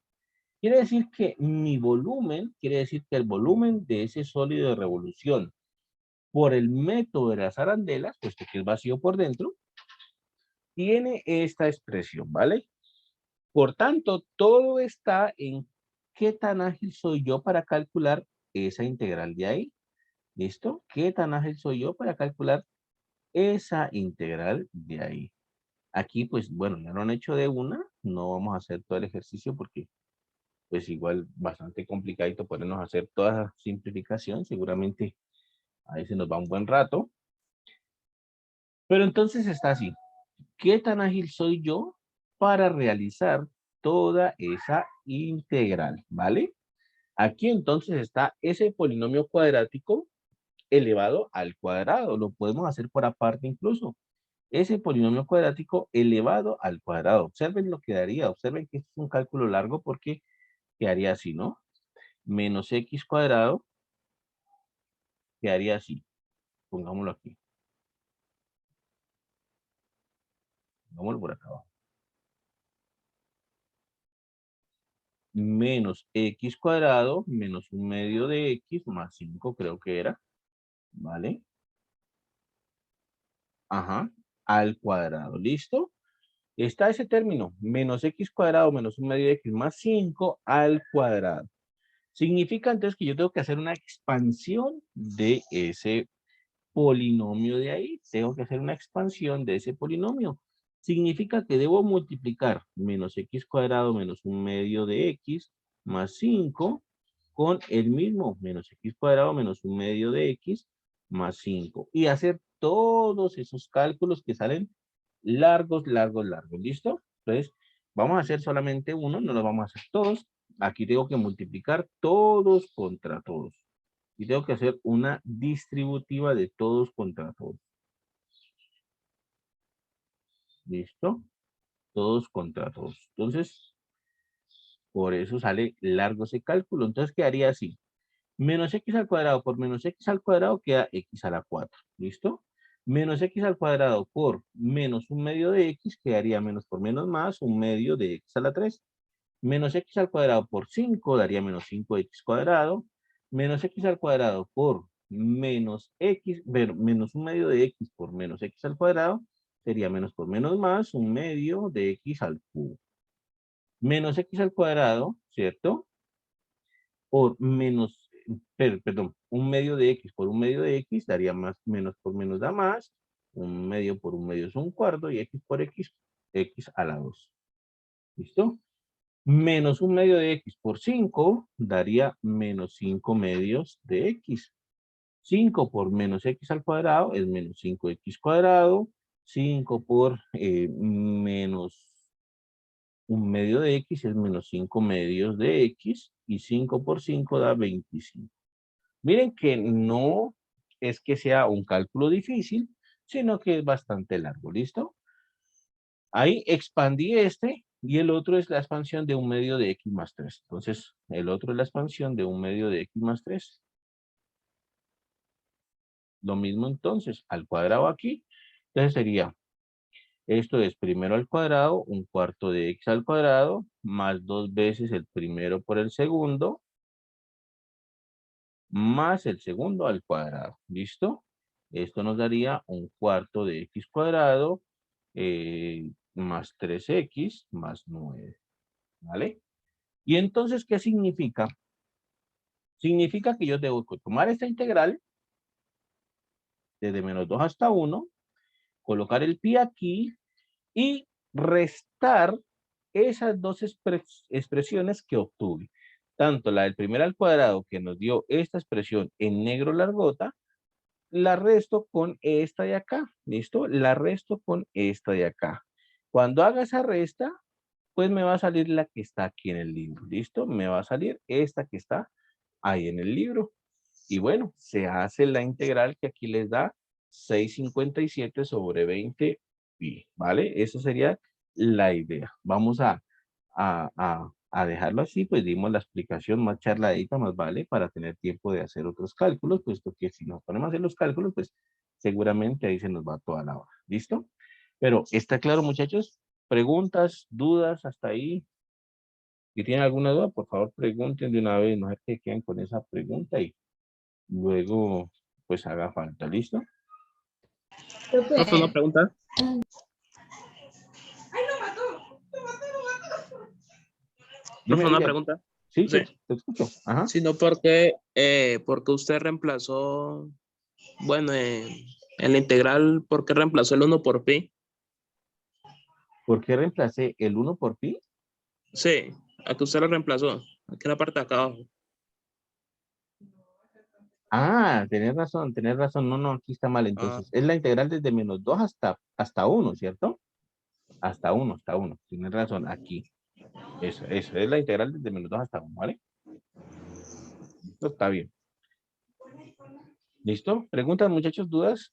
Quiere decir que mi volumen, quiere decir que el volumen de ese sólido de revolución por el método de las arandelas, puesto que es vacío por dentro, tiene esta expresión, ¿vale? Por tanto, todo está en qué tan ágil soy yo para calcular esa integral de ahí. ¿Listo? ¿Qué tan ágil soy yo para calcular esa integral de ahí? Aquí, pues, bueno, ya lo han hecho de una. No vamos a hacer todo el ejercicio porque, pues, igual bastante complicadito ponernos a hacer toda la simplificación. Seguramente ahí se nos va un buen rato. Pero entonces está así. ¿Qué tan ágil soy yo para realizar toda esa integral? ¿Vale? Aquí entonces está ese polinomio cuadrático elevado al cuadrado. Lo podemos hacer por aparte incluso. Ese polinomio cuadrático elevado al cuadrado. Observen lo que daría. Observen que esto es un cálculo largo porque quedaría así, ¿no? Menos x cuadrado quedaría así. Pongámoslo aquí. Pongámoslo por acá abajo. Menos x cuadrado menos un medio de x más 5 creo que era, ¿vale? Ajá, al cuadrado, ¿listo? Está ese término, menos x cuadrado menos un medio de x más 5 al cuadrado. Significa entonces que yo tengo que hacer una expansión de ese polinomio de ahí. Tengo que hacer una expansión de ese polinomio. Significa que debo multiplicar menos x cuadrado menos un medio de x más 5 con el mismo menos x cuadrado menos un medio de x más 5. Y hacer todos esos cálculos que salen largos, largos, largos. ¿Listo? Entonces, vamos a hacer solamente uno, no los vamos a hacer todos. Aquí tengo que multiplicar todos contra todos. Y tengo que hacer una distributiva de todos contra todos. ¿Listo? Todos contra todos. Entonces, por eso sale largo ese cálculo. Entonces quedaría así. Menos x al cuadrado por menos x al cuadrado queda x a la 4. ¿Listo? Menos x al cuadrado por menos un medio de x quedaría menos por menos más un medio de x a la 3. Menos x al cuadrado por 5 daría menos 5x cuadrado. Menos x al cuadrado por menos x, menos un medio de x por menos x al cuadrado sería menos por menos más un medio de x al cubo. Menos x al cuadrado, ¿cierto? Por menos, perdón, un medio de x por un medio de x daría más, menos por menos da más, un medio por un medio es un cuarto y x por x, x a la 2. ¿Listo? Menos un medio de x por 5 daría menos 5 medios de x. 5 por menos x al cuadrado es menos 5x cuadrado. 5 por menos 1/2 de x es menos 5/2 de x y 5 por 5 da 25. Miren que no es que sea un cálculo difícil, sino que es bastante largo, ¿listo? Ahí expandí este y el otro es la expansión de 1/2 de x más 3. Entonces, el otro es la expansión de 1/2 de x más 3. Lo mismo entonces, al cuadrado aquí. Entonces sería, esto es primero al cuadrado, 1/4 de x al cuadrado, más 2 veces el primero por el segundo, más el segundo al cuadrado. ¿Listo? Esto nos daría 1/4 de x cuadrado, más 3x, más 9. ¿Vale? Y entonces, ¿qué significa? Significa que yo debo tomar esta integral desde menos 2 hasta 1, colocar el pi aquí y restar esas dos expresiones que obtuve. Tanto la del primer al cuadrado que nos dio esta expresión en negro largota, la resto con esta de acá, ¿listo? La resto con esta de acá. Cuando haga esa resta, pues me va a salir la que está aquí en el libro, ¿listo? Me va a salir esta que está ahí en el libro. Y bueno, se hace la integral que aquí les da 6,57 sobre 20 pi, ¿vale? Eso sería la idea. Vamos a dejarlo así, pues dimos la explicación más charladita, más vale, para tener tiempo de hacer otros cálculos, puesto que si nos ponemos a hacer los cálculos, pues seguramente ahí se nos va toda la hora. ¿Listo? Pero, ¿está claro, muchachos? ¿Preguntas, dudas hasta ahí? Si tienen alguna duda, por favor, pregunten de una vez, no se queden con esa pregunta y luego, pues haga falta. ¿Listo?
Profe, una
Profe,
pregunta.
Dime,
Profe, una
William.
pregunta.
Sí,
Sí.
te escucho. Ajá.
Sino porque usted reemplazó, bueno, en la integral, ¿por qué reemplazó el 1 por pi?
¿Por qué reemplacé el 1 por pi?
Sí, a que usted lo reemplazó. Aquí en la parte de acá abajo.
Ah, tenés razón, tenés razón. No, no, aquí está mal.
Ah,
Entonces, es la integral desde menos 2 hasta 1, ¿cierto? Hasta 1. Tienes razón, aquí. Eso. Es la integral desde menos 2 hasta 1, ¿vale? Esto está bien. ¿Listo? ¿Preguntas, muchachos? ¿Dudas?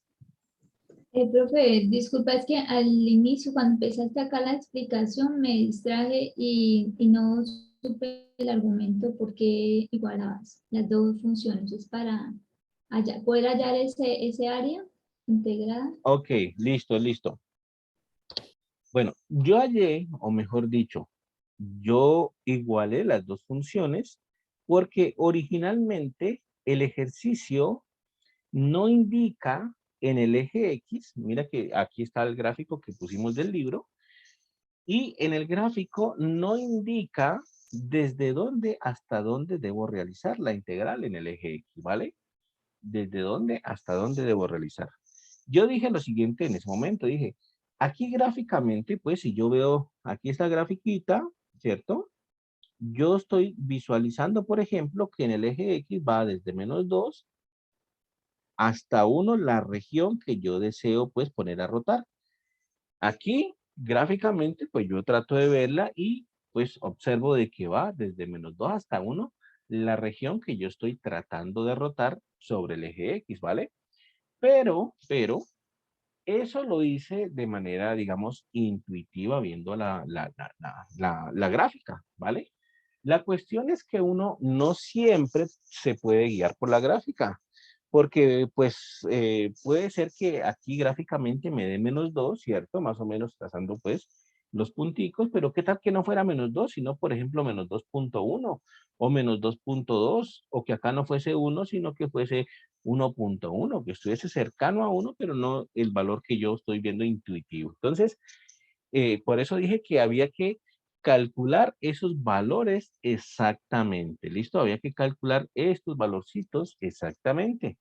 profe, disculpa, es que al inicio, cuando empezaste acá la explicación, me distraje y no supe el argumento por qué igualabas las dos funciones. Es para poder hallar ese área integrada.
Ok, listo. Bueno, yo hallé, o mejor dicho, yo igualé las dos funciones porque originalmente el ejercicio no indica en el eje X, mira que aquí está el gráfico que pusimos del libro, y en el gráfico no indica desde dónde hasta dónde debo realizar la integral en el eje X, ¿vale? Desde dónde hasta dónde debo realizar. Yo dije lo siguiente en ese momento, dije, aquí gráficamente, pues si yo veo, aquí esta grafiquita, ¿cierto? Yo estoy visualizando, por ejemplo, que en el eje X va desde menos 2 hasta 1 la región que yo deseo, pues, poner a rotar. Aquí, gráficamente, pues yo trato de verla y, pues, observo de que va desde menos 2 hasta 1 la región que yo estoy tratando de rotar sobre el eje X, ¿vale? Pero, eso lo hice de manera, digamos, intuitiva viendo la gráfica, ¿vale? La cuestión es que uno no siempre se puede guiar por la gráfica, porque pues puede ser que aquí gráficamente me dé menos 2, ¿cierto? Más o menos trazando pues los punticos, pero ¿qué tal que no fuera menos 2, sino por ejemplo menos 2,1 o menos 2,2 o que acá no fuese 1, sino que fuese 1,1, que estuviese cercano a 1, pero no el valor que yo estoy viendo intuitivo. Entonces, por eso dije que había que calcular esos valores exactamente. ¿Listo? Había que calcular estos valorcitos exactamente.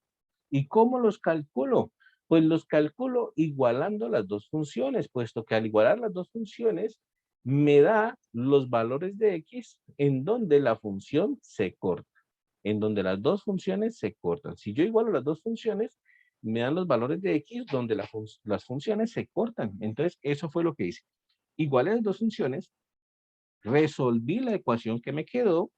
¿Y cómo los calculo? Pues los calculo igualando las dos funciones, puesto que al igualar las dos funciones me da los valores de x en donde la función se corta, en donde las dos funciones se cortan. Si yo igualo las dos funciones, me dan los valores de X donde las funciones se cortan. Entonces, eso fue lo que hice. Iguales las dos funciones, resolví la ecuación que me quedó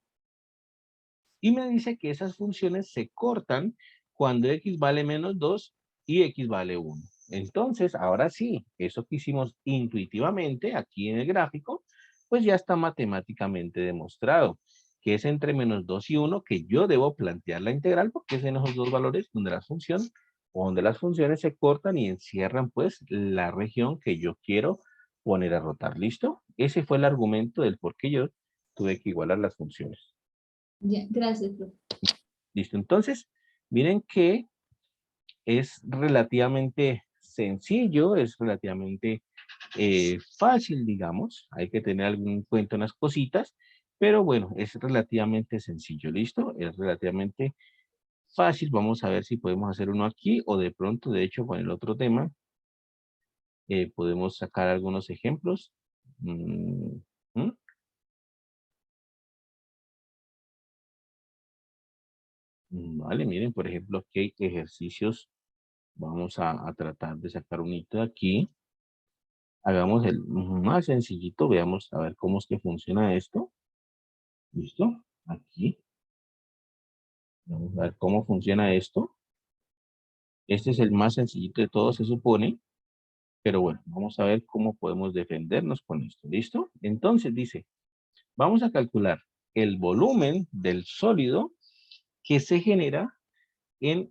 y me dice que esas funciones se cortan cuando X vale menos 2 y X vale 1. Entonces, ahora sí, eso que hicimos intuitivamente aquí en el gráfico, pues ya está matemáticamente demostrado que es entre menos 2 y 1 que yo debo plantear la integral porque es en esos dos valores donde las funciones se cortan y encierran pues la región que yo quiero poner a rotar. ¿Listo? Ese fue el argumento del por qué yo tuve que igualar las funciones.
Ya, gracias, profe.
Listo, entonces, miren que es relativamente sencillo, es relativamente fácil, digamos. Hay que tener algún cuento en las cositas, pero bueno, es relativamente sencillo, ¿listo? Es relativamente fácil. Vamos a ver si podemos hacer uno aquí o de pronto, de hecho, con el otro tema, podemos sacar algunos ejemplos. ¿Mm? Vale, miren, por ejemplo, qué ejercicios vamos a tratar de sacar un hito de aquí. Hagamos el más sencillito, veamos a ver cómo es que funciona esto. ¿Listo? Aquí. Vamos a ver cómo funciona esto. Este es el más sencillito de todos, se supone. Pero bueno, vamos a ver cómo podemos defendernos con esto. ¿Listo? Entonces dice, vamos a calcular el volumen del sólido que se genera en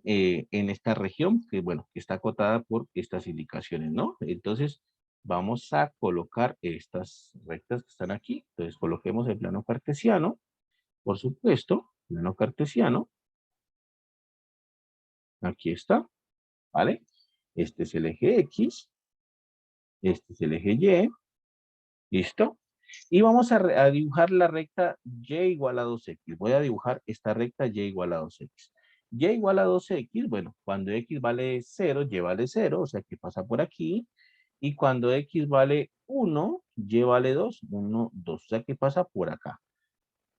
esta región, que bueno, que está acotada por estas indicaciones, ¿no? Entonces, vamos a colocar estas rectas que están aquí. Entonces, coloquemos el plano cartesiano, por supuesto, plano cartesiano. Aquí está, ¿vale? Este es el eje X, este es el eje Y, ¿listo? Y vamos a dibujar la recta Y igual a 2X. Voy a dibujar esta recta Y igual a 2X. Y igual a 2X, bueno, cuando X vale 0, Y vale 0, o sea que pasa por aquí. Y cuando X vale 1, Y vale 2, 1, 2, o sea que pasa por acá.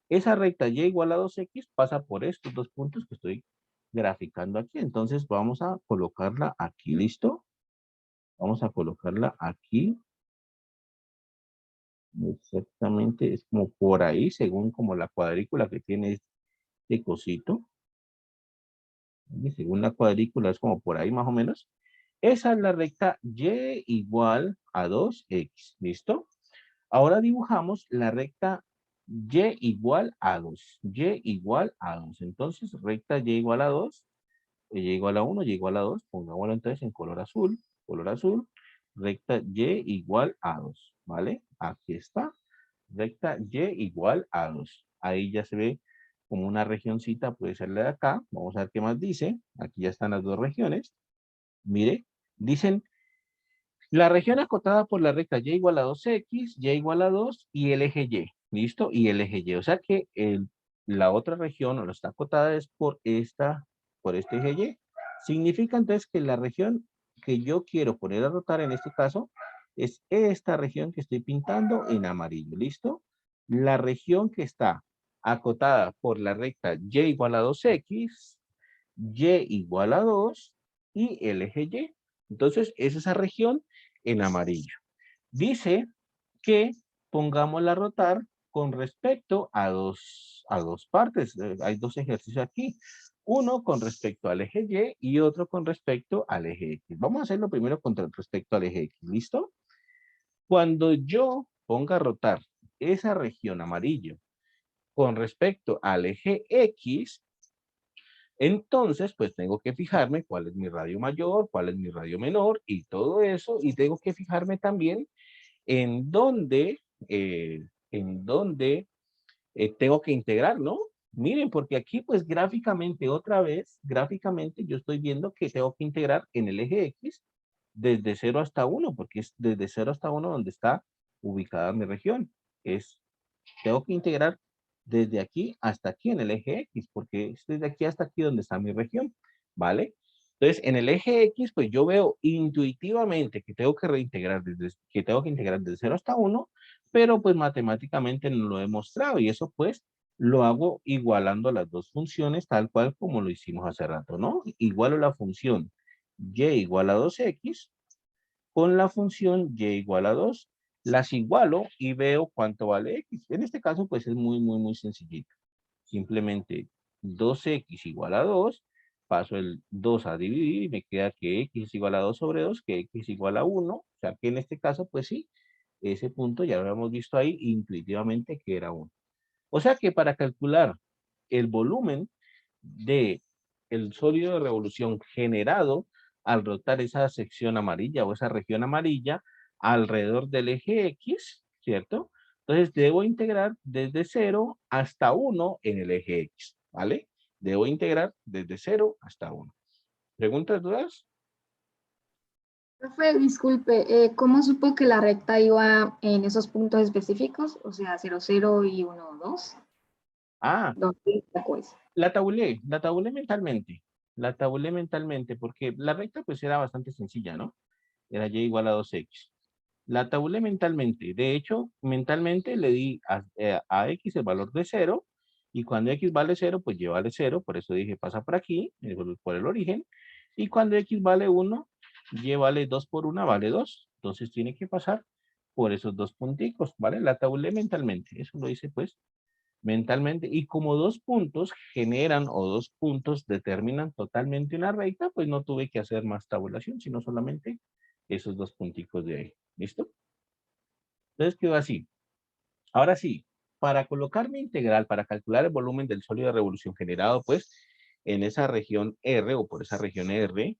Esa recta Y igual a 2X pasa por estos dos puntos que estoy graficando aquí. Entonces vamos a colocarla aquí, ¿listo? Vamos a colocarla aquí. Exactamente, es como por ahí, según como la cuadrícula que tiene este cosito. Y según la cuadrícula es como por ahí más o menos. Esa es la recta Y igual a 2X, ¿listo? Ahora dibujamos la recta Y igual a 2. Y igual a 2. Entonces, recta Y igual a 2. Y igual a 1, Y igual a 2. Pongámoslo entonces en color azul. Color azul. Recta Y igual a 2. ¿Vale? Aquí está. Recta Y igual a 2. Ahí ya se ve como una regioncita, puede ser la de acá. Vamos a ver qué más dice. Aquí ya están las dos regiones. Mire, dicen la región acotada por la recta Y igual a 2X, Y igual a 2 y el eje Y. ¿Listo? Y el eje Y. O sea que la otra región o la está acotada es por este eje Y. Significa entonces que la región que yo quiero poner a rotar en este caso es esta región que estoy pintando en amarillo. ¿Listo? La región que está acotada por la recta Y igual a 2X, Y igual a 2 y el eje Y. Entonces, es esa región en amarillo. Dice que pongámosla a rotar con respecto a dos partes. Hay dos ejercicios aquí. Uno con respecto al eje Y y otro con respecto al eje X. Vamos a hacerlo primero con respecto al eje X. ¿Listo? Cuando yo ponga a rotar esa región amarillo con respecto al eje X, entonces, pues tengo que fijarme cuál es mi radio mayor, cuál es mi radio menor y todo eso. Y tengo que fijarme también en dónde, tengo que integrar, ¿no? Miren, porque aquí pues gráficamente otra vez, gráficamente yo estoy viendo que tengo que integrar en el eje X desde 0 hasta 1, porque es desde 0 hasta 1 donde está ubicada mi región. Tengo que integrar desde aquí hasta aquí en el eje X, porque es desde aquí hasta aquí donde está mi región, ¿vale? Entonces, en el eje X, pues yo veo intuitivamente que tengo que reintegrar desde 0 hasta 1, pero pues matemáticamente no lo he mostrado y eso pues lo hago igualando las dos funciones tal cual como lo hicimos hace rato, ¿no? Igualo la función y igual a 2x con la función y igual a 2. Las igualo y veo cuánto vale x. En este caso, pues es muy sencillito. Simplemente 2x igual a 2, paso el 2 a dividir y me queda que x es igual a 2 sobre 2, que x es igual a 1. O sea que en este caso, pues sí, ese punto ya lo habíamos visto ahí intuitivamente que era 1. O sea que para calcular el volumen de el sólido de revolución generado al rotar esa sección amarilla o esa región amarilla alrededor del eje X, ¿cierto? Entonces debo integrar desde 0 hasta 1 en el eje X, ¿vale? Debo integrar desde 0 hasta 1. ¿Preguntas, dudas?
Profe, disculpe, ¿cómo supo que la recta iba en esos puntos específicos? O sea, 0, 0 y 1, 2.
Ah,
¿Dónde sacó eso?
la tabulé mentalmente. La tabulé mentalmente porque la recta pues era bastante sencilla, ¿no? Era y igual a 2x. La tabulé mentalmente. De hecho, mentalmente le di a x el valor de 0 y cuando x vale 0, pues y vale 0. Por eso dije pasa por aquí, por el origen. Y cuando x vale 1, y vale 2 por 1, vale 2. Entonces tiene que pasar por esos dos punticos, ¿vale? La tabulé mentalmente. Eso lo hice pues mentalmente. Y como dos puntos generan o dos puntos determinan totalmente una recta, pues no tuve que hacer más tabulación, sino solamente esos dos punticos de ahí. ¿Listo? Entonces quedó así. Ahora sí, para colocar mi integral, para calcular el volumen del sólido de revolución generado, pues, en esa región R o por esa región R,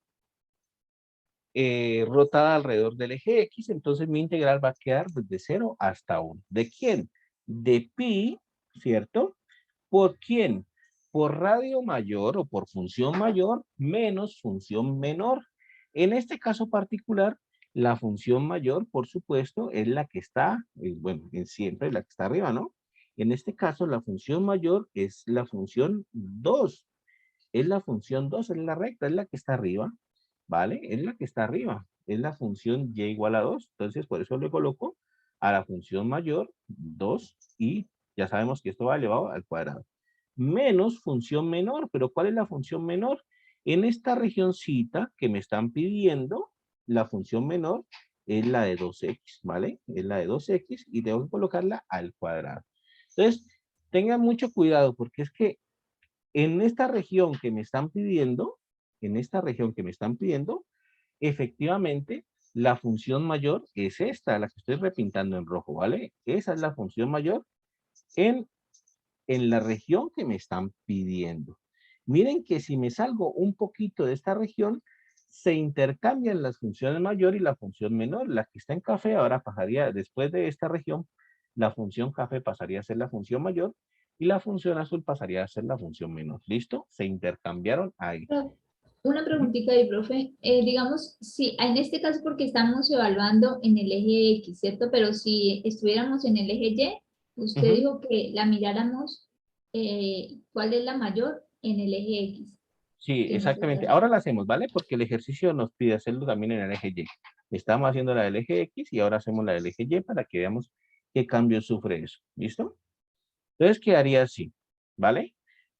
rotada alrededor del eje X, entonces mi integral va a quedar desde 0 hasta 1. ¿De quién? De pi, ¿cierto? ¿Por quién? Por radio mayor o por función mayor menos función menor. En este caso particular, la función mayor, por supuesto, es la que está, bueno, siempre la que está arriba, ¿no? En este caso, la función mayor es la función 2. Es la función 2, es la recta, es la que está arriba, ¿vale? Es la que está arriba. Es la función y igual a 2. Entonces, por eso le coloco a la función mayor 2 y ya sabemos que esto va elevado al cuadrado menos función menor. ¿Pero cuál es la función menor? En esta regioncita que me están pidiendo, la función menor es la de 2x, ¿vale? Es la de 2x y tengo que colocarla al cuadrado. Entonces, tengan mucho cuidado porque es que en esta región que me están pidiendo, efectivamente, la función mayor es esta, la que estoy repintando en rojo, ¿vale? Esa es la función mayor en la región que me están pidiendo. Miren que si me salgo un poquito de esta región, se intercambian las funciones mayor y la función menor. La que está en café ahora pasaría, después de esta región, la función café pasaría a ser la función mayor y la función azul pasaría a ser la función menor. ¿Listo? Se intercambiaron ahí.
Una preguntita ahí, profe. Digamos, si en este caso porque estamos evaluando en el eje X, ¿cierto? Pero si estuviéramos en el eje Y, usted dijo que la miráramos, ¿cuál es la mayor en el eje X?
Sí,
Que no
exactamente.
sea-
Ahora la hacemos, ¿vale? Porque el ejercicio nos pide hacerlo también en el eje Y. Estamos haciendo la del eje X y ahora hacemos la del eje Y para que veamos qué cambios sufre eso. ¿Listo? Entonces quedaría así, ¿vale?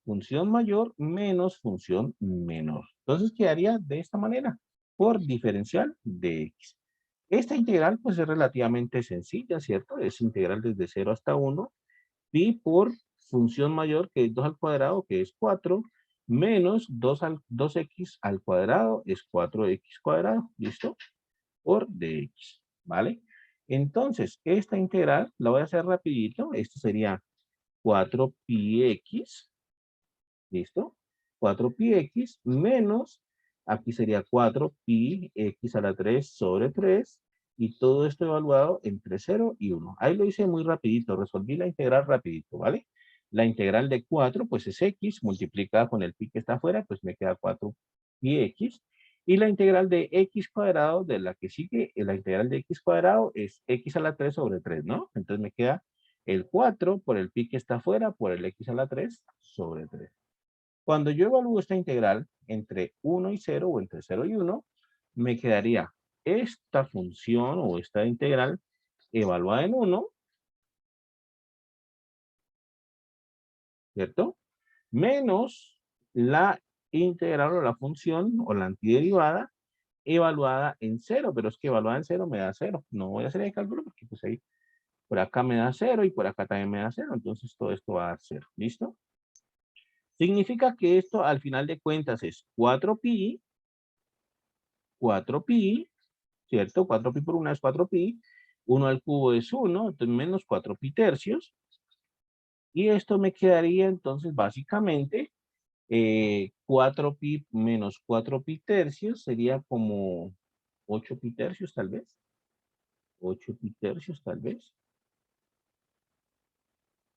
Función mayor menos función menor. Entonces quedaría de esta manera, por diferencial de x. Esta integral pues es relativamente sencilla, ¿cierto? Es integral desde 0 hasta 1, pi por función mayor que es 2 al cuadrado, que es 4, menos 2x al cuadrado es 4x cuadrado, ¿listo? Por dx, ¿vale? Entonces, esta integral la voy a hacer rapidito. Esto sería 4 pi x, ¿listo? 4 pi x menos, aquí sería 4 pi x a la 3 sobre 3, y todo esto evaluado entre 0 y 1. Ahí lo hice muy rapidito, resolví la integral rapidito, ¿vale? La integral de 4, pues es x, multiplicada con el pi que está afuera, pues me queda 4 pi x, y la integral de x cuadrado, de la que sigue, la integral de x cuadrado es x a la 3 sobre 3, ¿no? Entonces me queda el 4 por el pi que está afuera, por el x a la 3 sobre 3. Cuando yo evalúo esta integral entre 1 y 0 o entre 0 y 1, me quedaría esta función o esta integral evaluada en 1, ¿cierto? Menos la integral o la función o la antiderivada evaluada en 0, pero es que evaluada en 0 me da 0. No voy a hacer el cálculo porque pues ahí, por acá me da 0 y por acá también me da 0. Entonces todo esto va a dar 0. ¿Listo? Significa que esto al final de cuentas es 4pi, ¿cierto? 4pi por 1 es 4pi. 1 al cubo es 1, entonces menos 4pi tercios. Y esto me quedaría entonces básicamente 4pi menos 4pi tercios sería como 8pi tercios tal vez. 8pi tercios tal vez.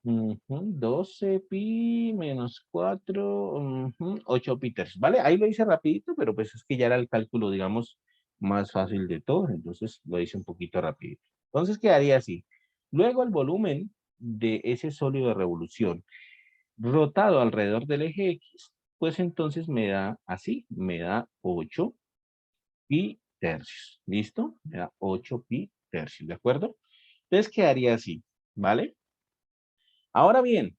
12pi menos 4, 8pi tercios, ¿vale? Ahí lo hice rapidito, pero pues es que ya era el cálculo, digamos, más fácil de todo, entonces lo hice un poquito rapidito. Entonces quedaría así. Luego el volumen de ese sólido de revolución rotado alrededor del eje X, pues entonces me da así, me da 8pi tercios, ¿listo? Me da 8pi tercios, ¿de acuerdo? Entonces quedaría así, ¿vale? Ahora bien,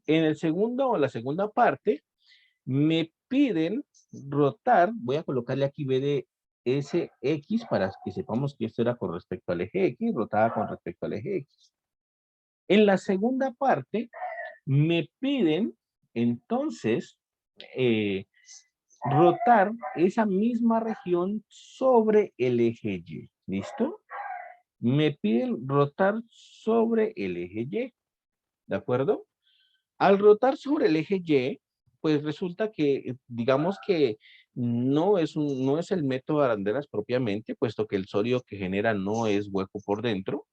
en el segundo o la segunda parte, me piden rotar, voy a colocarle aquí B de SX para que sepamos que esto era con respecto al eje X, rotada con respecto al eje X. En la segunda parte, me piden entonces rotar esa misma región sobre el eje Y. ¿Listo? Me piden rotar sobre el eje Y. ¿De acuerdo? Al rotar sobre el eje Y, pues resulta que, digamos que no es el método de arandelas propiamente, puesto que el sólido que genera no es hueco por dentro.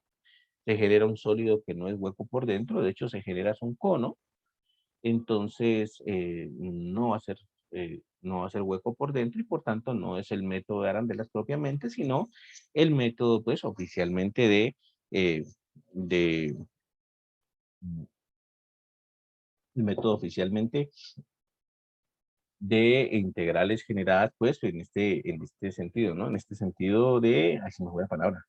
Se genera un sólido que no es hueco por dentro, de hecho se genera un cono. Entonces no va a ser hueco por dentro y por tanto no es el método de arandelas propiamente, sino el método pues oficialmente de el método oficialmente de integrales generadas pues en este sentido, ¿no? En este sentido de, ay, se me fue la palabra,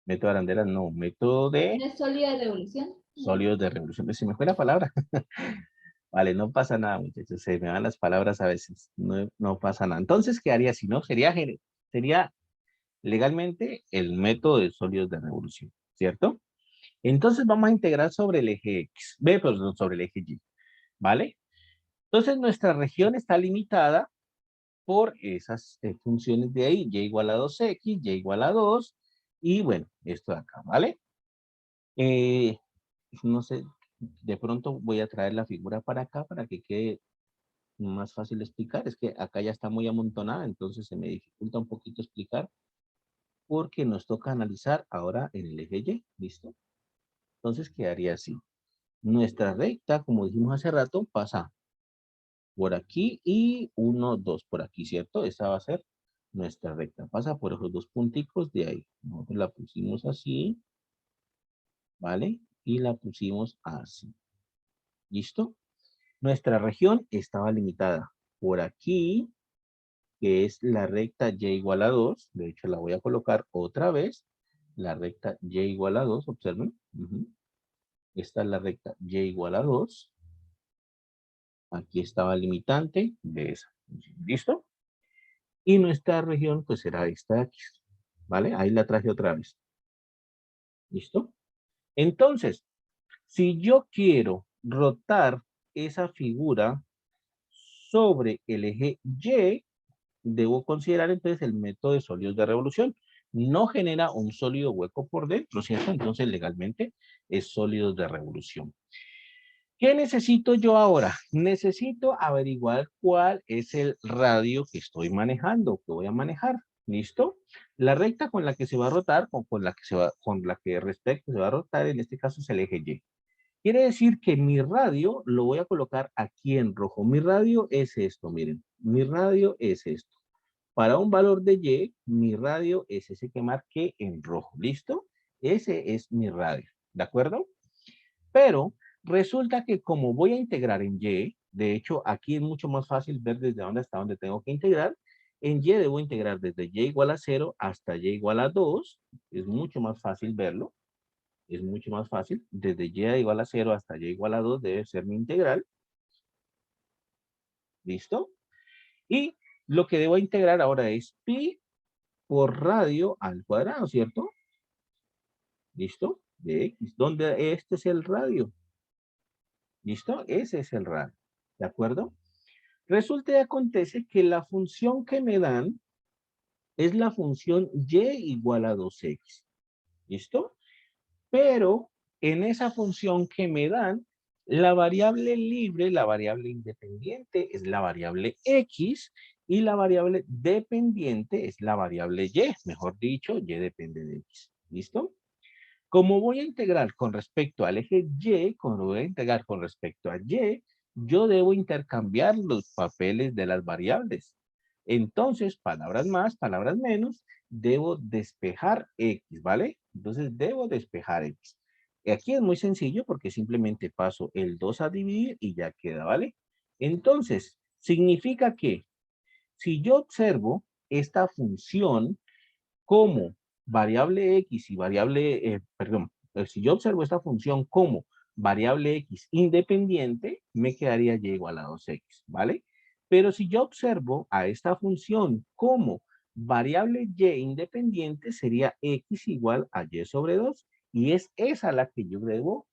método de arandelas, no, método de
¿No es sólido de revolución?
sólidos de revolución, se me fue la palabra. Vale, no pasa nada, muchachos. Se me van las palabras a veces. No, no pasa nada. Entonces, ¿qué haría si no? Sería legalmente el método de sólidos de revolución, ¿cierto? Entonces vamos a integrar sobre el eje X, perdón, sobre el eje Y, ¿vale? Entonces nuestra región está limitada por esas funciones de ahí, y igual a 2x, y igual a 2, y bueno, esto de acá, ¿vale? No sé, de pronto voy a traer la figura para acá para que quede más fácil de explicar. Es que acá ya está muy amontonada, entonces se me dificulta un poquito explicar porque nos toca analizar ahora en el eje Y, ¿listo? Entonces quedaría así. Nuestra recta, como dijimos hace rato, pasa por aquí y 1, 2 por aquí, ¿cierto? Esta va a ser nuestra recta. Pasa por esos dos punticos de ahí. Nosotros la pusimos así, ¿vale? Y la pusimos así. ¿Listo? Nuestra región estaba limitada por aquí, que es la recta y igual a 2. De hecho, la voy a colocar otra vez. La recta y igual a 2, observen. Esta es la recta y igual a 2. Aquí estaba el limitante de esa. ¿Listo? Y nuestra región, pues será esta aquí. ¿Vale? Ahí la traje otra vez. ¿Listo? Entonces, si yo quiero rotar esa figura sobre el eje Y, debo considerar entonces el método de sólidos de revolución. No genera un sólido hueco por dentro, ¿cierto? Entonces legalmente es sólidos de revolución. ¿Qué necesito yo ahora? Necesito averiguar cuál es el radio que estoy manejando, que voy a manejar. ¿Listo? La recta con la que se va a rotar, o con la que respecto se va a rotar, en este caso es el eje Y. Quiere decir que mi radio lo voy a colocar aquí en rojo. Mi radio es esto, miren. Mi radio es esto. Para un valor de Y, mi radio es ese que marqué en rojo. ¿Listo? Ese es mi radio. ¿De acuerdo? Pero resulta que como voy a integrar en Y, de hecho, aquí es mucho más fácil ver desde dónde hasta dónde tengo que integrar. En Y debo integrar desde Y igual a 0 hasta Y igual a 2. Es mucho más fácil verlo. Es mucho más fácil. Desde Y igual a 0 hasta Y igual a 2 debe ser mi integral. ¿Listo? Y Lo que debo integrar ahora es pi por radio al cuadrado, ¿cierto? ¿Listo? De x, donde este es el radio. ¿Listo? Ese es el radio. ¿De acuerdo? Resulta y acontece que la función que me dan es la función y igual a 2x. ¿Listo? Pero en esa función que me dan, la variable libre, la variable independiente es la variable x y la variable dependiente es la variable y. Mejor dicho, y depende de x. ¿Listo? Como voy a integrar con respecto al eje y, como voy a integrar con respecto a y, yo debo intercambiar los papeles de las variables. Entonces, palabras más, palabras menos, debo despejar x, ¿vale? Entonces, debo despejar x. Y aquí es muy sencillo porque simplemente paso el 2 a dividir y ya queda, ¿vale? Entonces, significa que si yo observo esta función como variable x y variable, si yo observo esta función como variable x independiente, me quedaría y igual a 2x, ¿vale? Pero si yo observo a esta función como variable y independiente, sería x igual a y sobre 2. Y es esa la que yo debo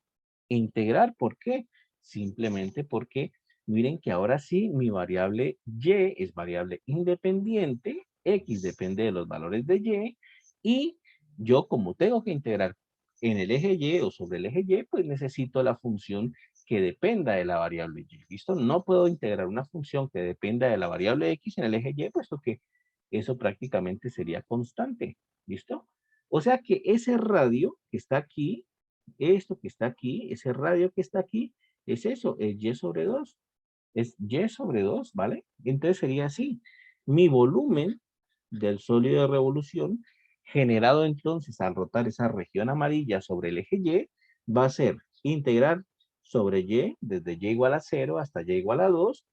integrar. ¿Por qué? Simplemente porque miren que ahora sí mi variable y es variable independiente, x depende de los valores de y yo como tengo que integrar en el eje y o sobre el eje y, pues necesito la función que dependa de la variable y. ¿Listo? No puedo integrar una función que dependa de la variable x en el eje y, puesto que eso prácticamente sería constante. ¿Listo? O sea que ese radio que está aquí, esto que está aquí, ese radio que está aquí, es eso, es y sobre 2. Es y sobre 2, ¿vale? Entonces sería así. Mi volumen del sólido de revolución, generado entonces al rotar esa región amarilla sobre el eje y, va a ser integral sobre y, desde y igual a 0 hasta y igual a 2,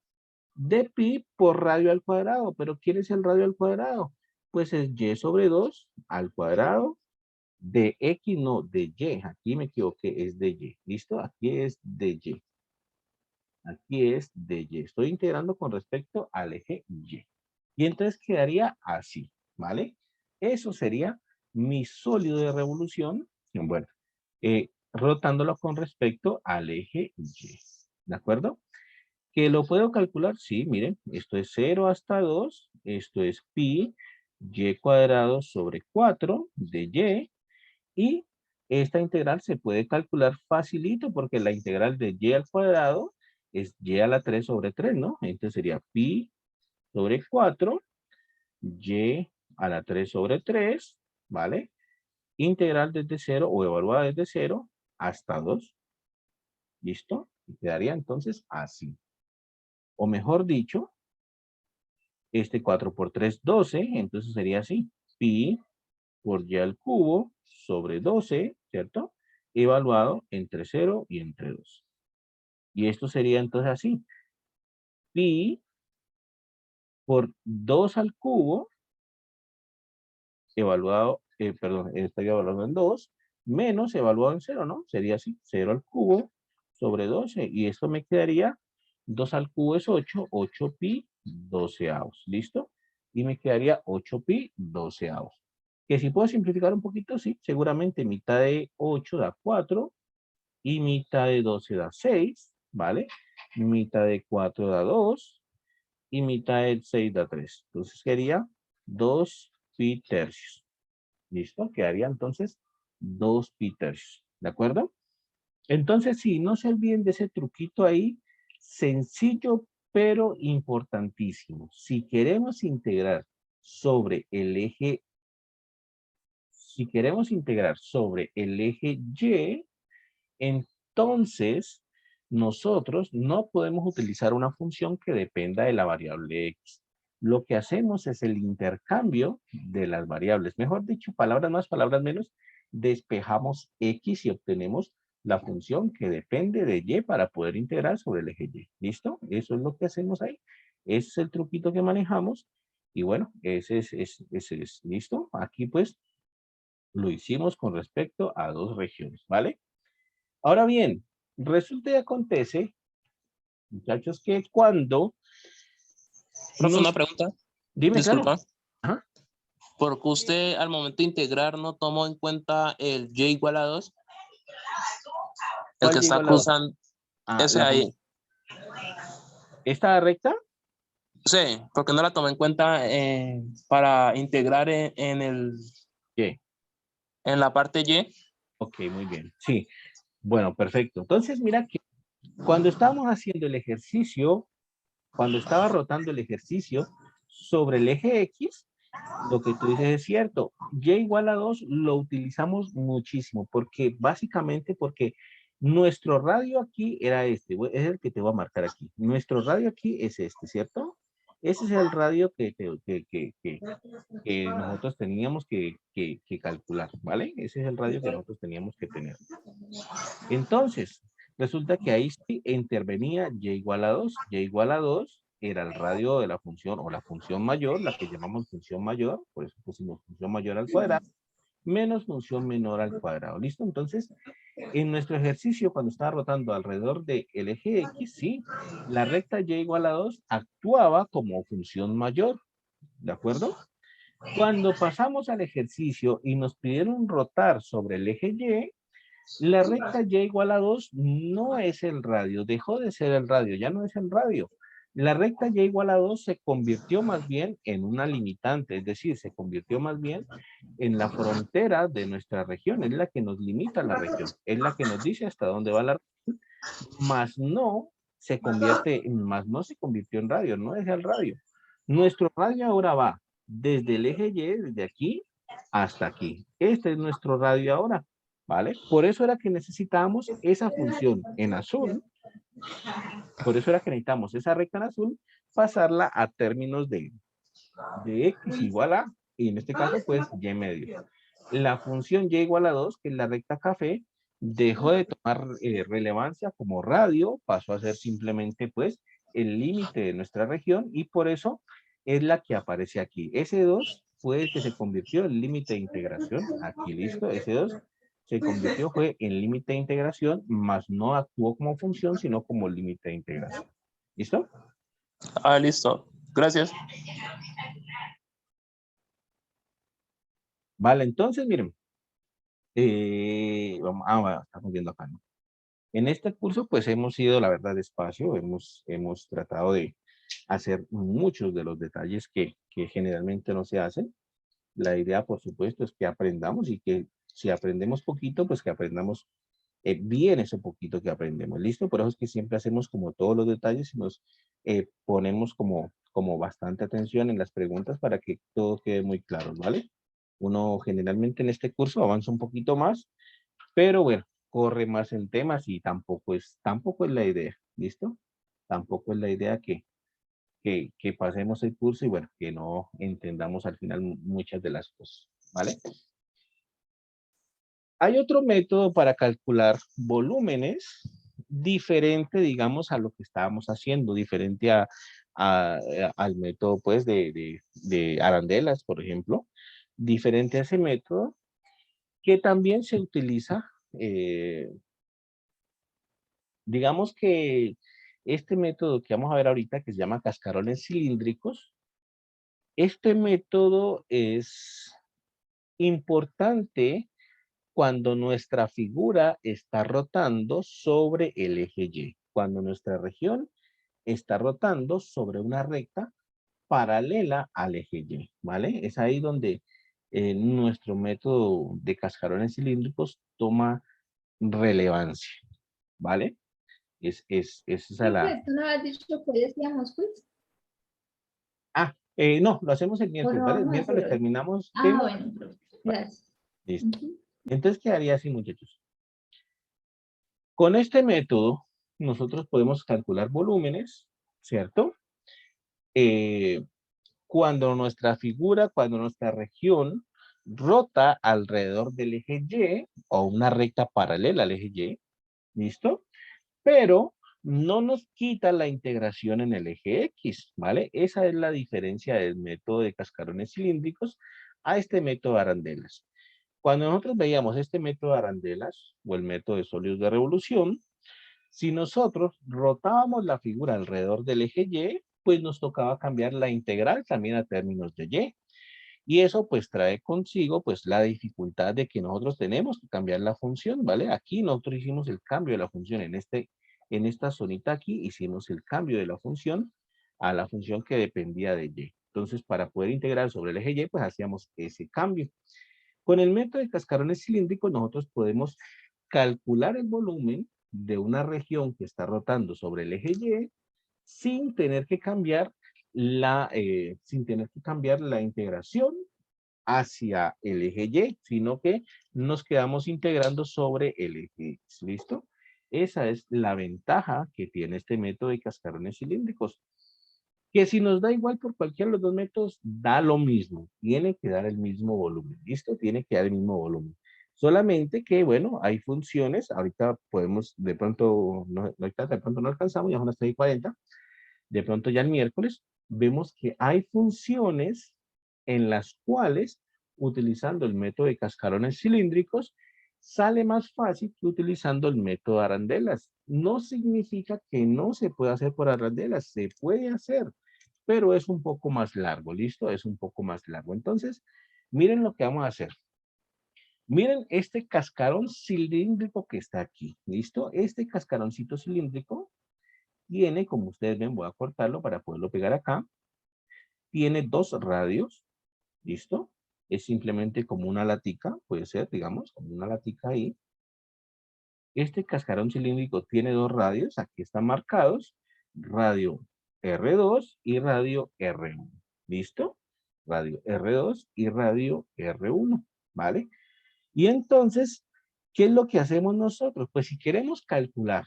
de pi por radio al cuadrado. ¿Pero quién es el radio al cuadrado? Pues es y sobre 2 al cuadrado de X, no, de Y. Aquí me equivoqué, es de Y. ¿Listo? Aquí es de Y. Aquí es de Y. Estoy integrando con respecto al eje Y. Y entonces quedaría así, ¿vale? Eso sería mi sólido de revolución, bueno, rotándolo con respecto al eje Y. ¿De acuerdo? ¿Que lo puedo calcular? Sí, miren, esto es 0 hasta 2, esto es pi y cuadrado sobre 4 de y esta integral se puede calcular facilito porque la integral de y al cuadrado es y a la 3 sobre 3, ¿no? Entonces sería pi sobre 4, y a la 3 sobre 3, ¿vale? Integral desde 0 o evaluada desde 0 hasta 2. ¿Listo? Y quedaría entonces así. O mejor dicho, este 4 por 3, 12, entonces sería así. Pi por y al cubo sobre 12, ¿cierto? Evaluado entre 0 y entre 2. Y esto sería entonces así. Pi por 2 al cubo, evaluado, estoy evaluado en 2, menos evaluado en 0, ¿no? Sería así, 0 al cubo sobre 12. Y esto me quedaría, 2 al cubo es 8, 8 pi 12avos, ¿listo? Y me quedaría 8 pi 12avos. Que si puedo simplificar un poquito, sí, seguramente mitad de 8 da 4 y mitad de 12 da 6, ¿vale? Mitad de 4 da 2 y mitad de 6 da 3. Entonces quedaría 2 pi tercios. ¿Listo? Quedaría entonces 2 pi tercios. ¿De acuerdo? Entonces, sí, no se olviden de ese truquito ahí, sencillo pero importantísimo. Si queremos integrar sobre el eje, Y, entonces nosotros no podemos utilizar una función que dependa de la variable x. Lo que hacemos es el intercambio de las variables. Mejor dicho, palabras más, palabras menos, despejamos x y obtenemos la función que depende de y para poder integrar sobre el eje y. ¿Listo? Eso es lo que hacemos ahí. Ese es el truquito que manejamos. Y bueno, ese es. ¿Listo? Aquí pues lo hicimos con respecto a dos regiones, ¿vale? Ahora bien, resulta y acontece, muchachos, que cuando
Profe, una pregunta.
Dime, claro.
Disculpa.
Ajá.
Porque usted al momento de integrar no tomó en cuenta el y igual a 2. El
¿Cuál
que
y
está
igual a 2?
cruzando.
Ah,
Ese ahí.
¿Esta recta?
Sí, porque no la tomé en cuenta para integrar
¿Qué?
en la parte Y.
Ok, muy bien. Sí. Bueno, perfecto. Entonces, mira que cuando estábamos haciendo el ejercicio, cuando estaba rotando el ejercicio sobre el eje X, lo que tú dices es cierto. Y igual a 2 lo utilizamos muchísimo, porque básicamente porque nuestro radio aquí era este, es el que te voy a marcar aquí. Nuestro radio aquí es este, ¿cierto? Ese es el radio que nosotros teníamos que calcular, ¿vale? Ese es el radio que nosotros teníamos que tener. Entonces, resulta que ahí sí intervenía y igual a 2. Y igual a 2 era el radio de la función o la función mayor, la que llamamos función mayor, por eso pusimos función mayor al cuadrado, menos función menor al cuadrado. ¿Listo? Entonces, en nuestro ejercicio, cuando estaba rotando alrededor del eje X, sí, la recta y igual a 2 actuaba como función mayor. ¿De acuerdo? Cuando pasamos al ejercicio y nos pidieron rotar sobre el eje Y, la recta y igual a 2 no es el radio, dejó de ser el radio, ya no es el radio. La recta y igual a 2 se convirtió más bien en una limitante, es decir, se convirtió más bien en la frontera de nuestra región, es la que nos limita la región, es la que nos dice hasta dónde va la región, más no se convirtió en radio, no es el radio. Nuestro radio ahora va desde el eje Y, desde aquí hasta aquí. Este es nuestro radio ahora. ¿Vale? Por eso era que necesitábamos esa función en azul, por eso era que necesitamos esa recta en azul, pasarla a términos de x igual a, y en este caso pues y medio. La función y igual a 2, que es la recta café, dejó de tomar relevancia como radio, pasó a ser simplemente pues el límite de nuestra región y por eso es la que aparece aquí. S2 fue el que se convirtió en límite de integración, aquí listo, S2 se convirtió fue en límite de integración, más no actuó como función, sino como límite de integración. ¿Listo?
Ah, listo. Gracias.
Vale, entonces miren, estamos viendo acá, ¿no? En este curso, pues hemos ido, la verdad, despacio, hemos tratado de hacer muchos de los detalles que generalmente no se hacen. La idea, por supuesto, es que aprendamos y que si aprendemos poquito, pues que aprendamos bien ese poquito que aprendemos. ¿Listo? Por eso es que siempre hacemos como todos los detalles y nos ponemos como bastante atención en las preguntas para que todo quede muy claro, ¿vale? Uno generalmente en este curso avanza un poquito más, pero bueno, corre más en temas y tampoco es la idea, ¿listo? Tampoco es la idea que pasemos el curso y bueno, que no entendamos al final muchas de las cosas, ¿vale? Hay otro método para calcular volúmenes diferente, digamos, a lo que estábamos haciendo, diferente al método, pues, de arandelas, por ejemplo, diferente a ese método, que también se utiliza, digamos que este método que vamos a ver ahorita, que se llama cascarones cilíndricos, este método es importante cuando nuestra figura está rotando sobre el eje Y, cuando nuestra región está rotando sobre una recta paralela al eje Y, ¿vale? Es ahí donde nuestro método de cascarones cilíndricos toma relevancia, ¿vale? Es esa la...
Profe, ¿tú no has dicho que decíamos quiz?
No, lo hacemos el
¿O
miércoles,
lo
¿vale? El
vamos a hacer
miércoles
hoy?
terminamos
Ah,
tema.
bueno, profe. Gracias.
Listo.
Ujú.
Entonces quedaría así, muchachos. Con este método, nosotros podemos calcular volúmenes, ¿cierto? Cuando nuestra figura, cuando nuestra región rota alrededor del eje Y o una recta paralela al eje Y, ¿listo? Pero no nos quita la integración en el eje X, ¿vale? Esa es la diferencia del método de cascarones cilíndricos a este método de arandelas. Cuando nosotros veíamos este método de arandelas o el método de sólidos de revolución, si nosotros rotábamos la figura alrededor del eje Y, pues nos tocaba cambiar la integral también a términos de y. Y eso pues trae consigo pues la dificultad de que nosotros tenemos que cambiar la función, ¿vale? Aquí nosotros hicimos el cambio de la función en esta zonita aquí, hicimos el cambio de la función a la función que dependía de y. Entonces, para poder integrar sobre el eje y, pues hacíamos ese cambio. Con el método de cascarones cilíndricos, nosotros podemos calcular el volumen de una región que está rotando sobre el eje y sin tener que cambiar la integración hacia el eje Y, sino que nos quedamos integrando sobre el eje X. ¿Listo? Esa es la ventaja que tiene este método de cascarones cilíndricos. Que si nos da igual por cualquiera de los dos métodos, da lo mismo. Tiene que dar el mismo volumen. ¿Listo? Tiene que dar el mismo volumen. Solamente que, bueno, hay funciones. Ahorita podemos, de pronto, de pronto no alcanzamos, ya son las 3:40. De pronto ya el miércoles, vemos que hay funciones en las cuales, utilizando el método de cascarones cilíndricos, sale más fácil que utilizando el método de arandelas. No significa que no se pueda hacer por arandelas, se puede hacer, pero es un poco más largo, ¿listo? Es un poco más largo. Entonces, miren lo que vamos a hacer. Miren este cascarón cilíndrico que está aquí, ¿listo? Este cascaroncito cilíndrico tiene, como ustedes ven, voy a cortarlo para poderlo pegar acá. Tiene 2 radios, ¿listo? Es simplemente como una latica, puede ser, digamos, como una latica ahí. Este cascarón cilíndrico tiene 2 radios, aquí están marcados, radio R2 y radio R1, ¿listo? Radio R2 y radio R1, ¿vale? Y entonces, ¿qué es lo que hacemos nosotros? Pues si queremos calcular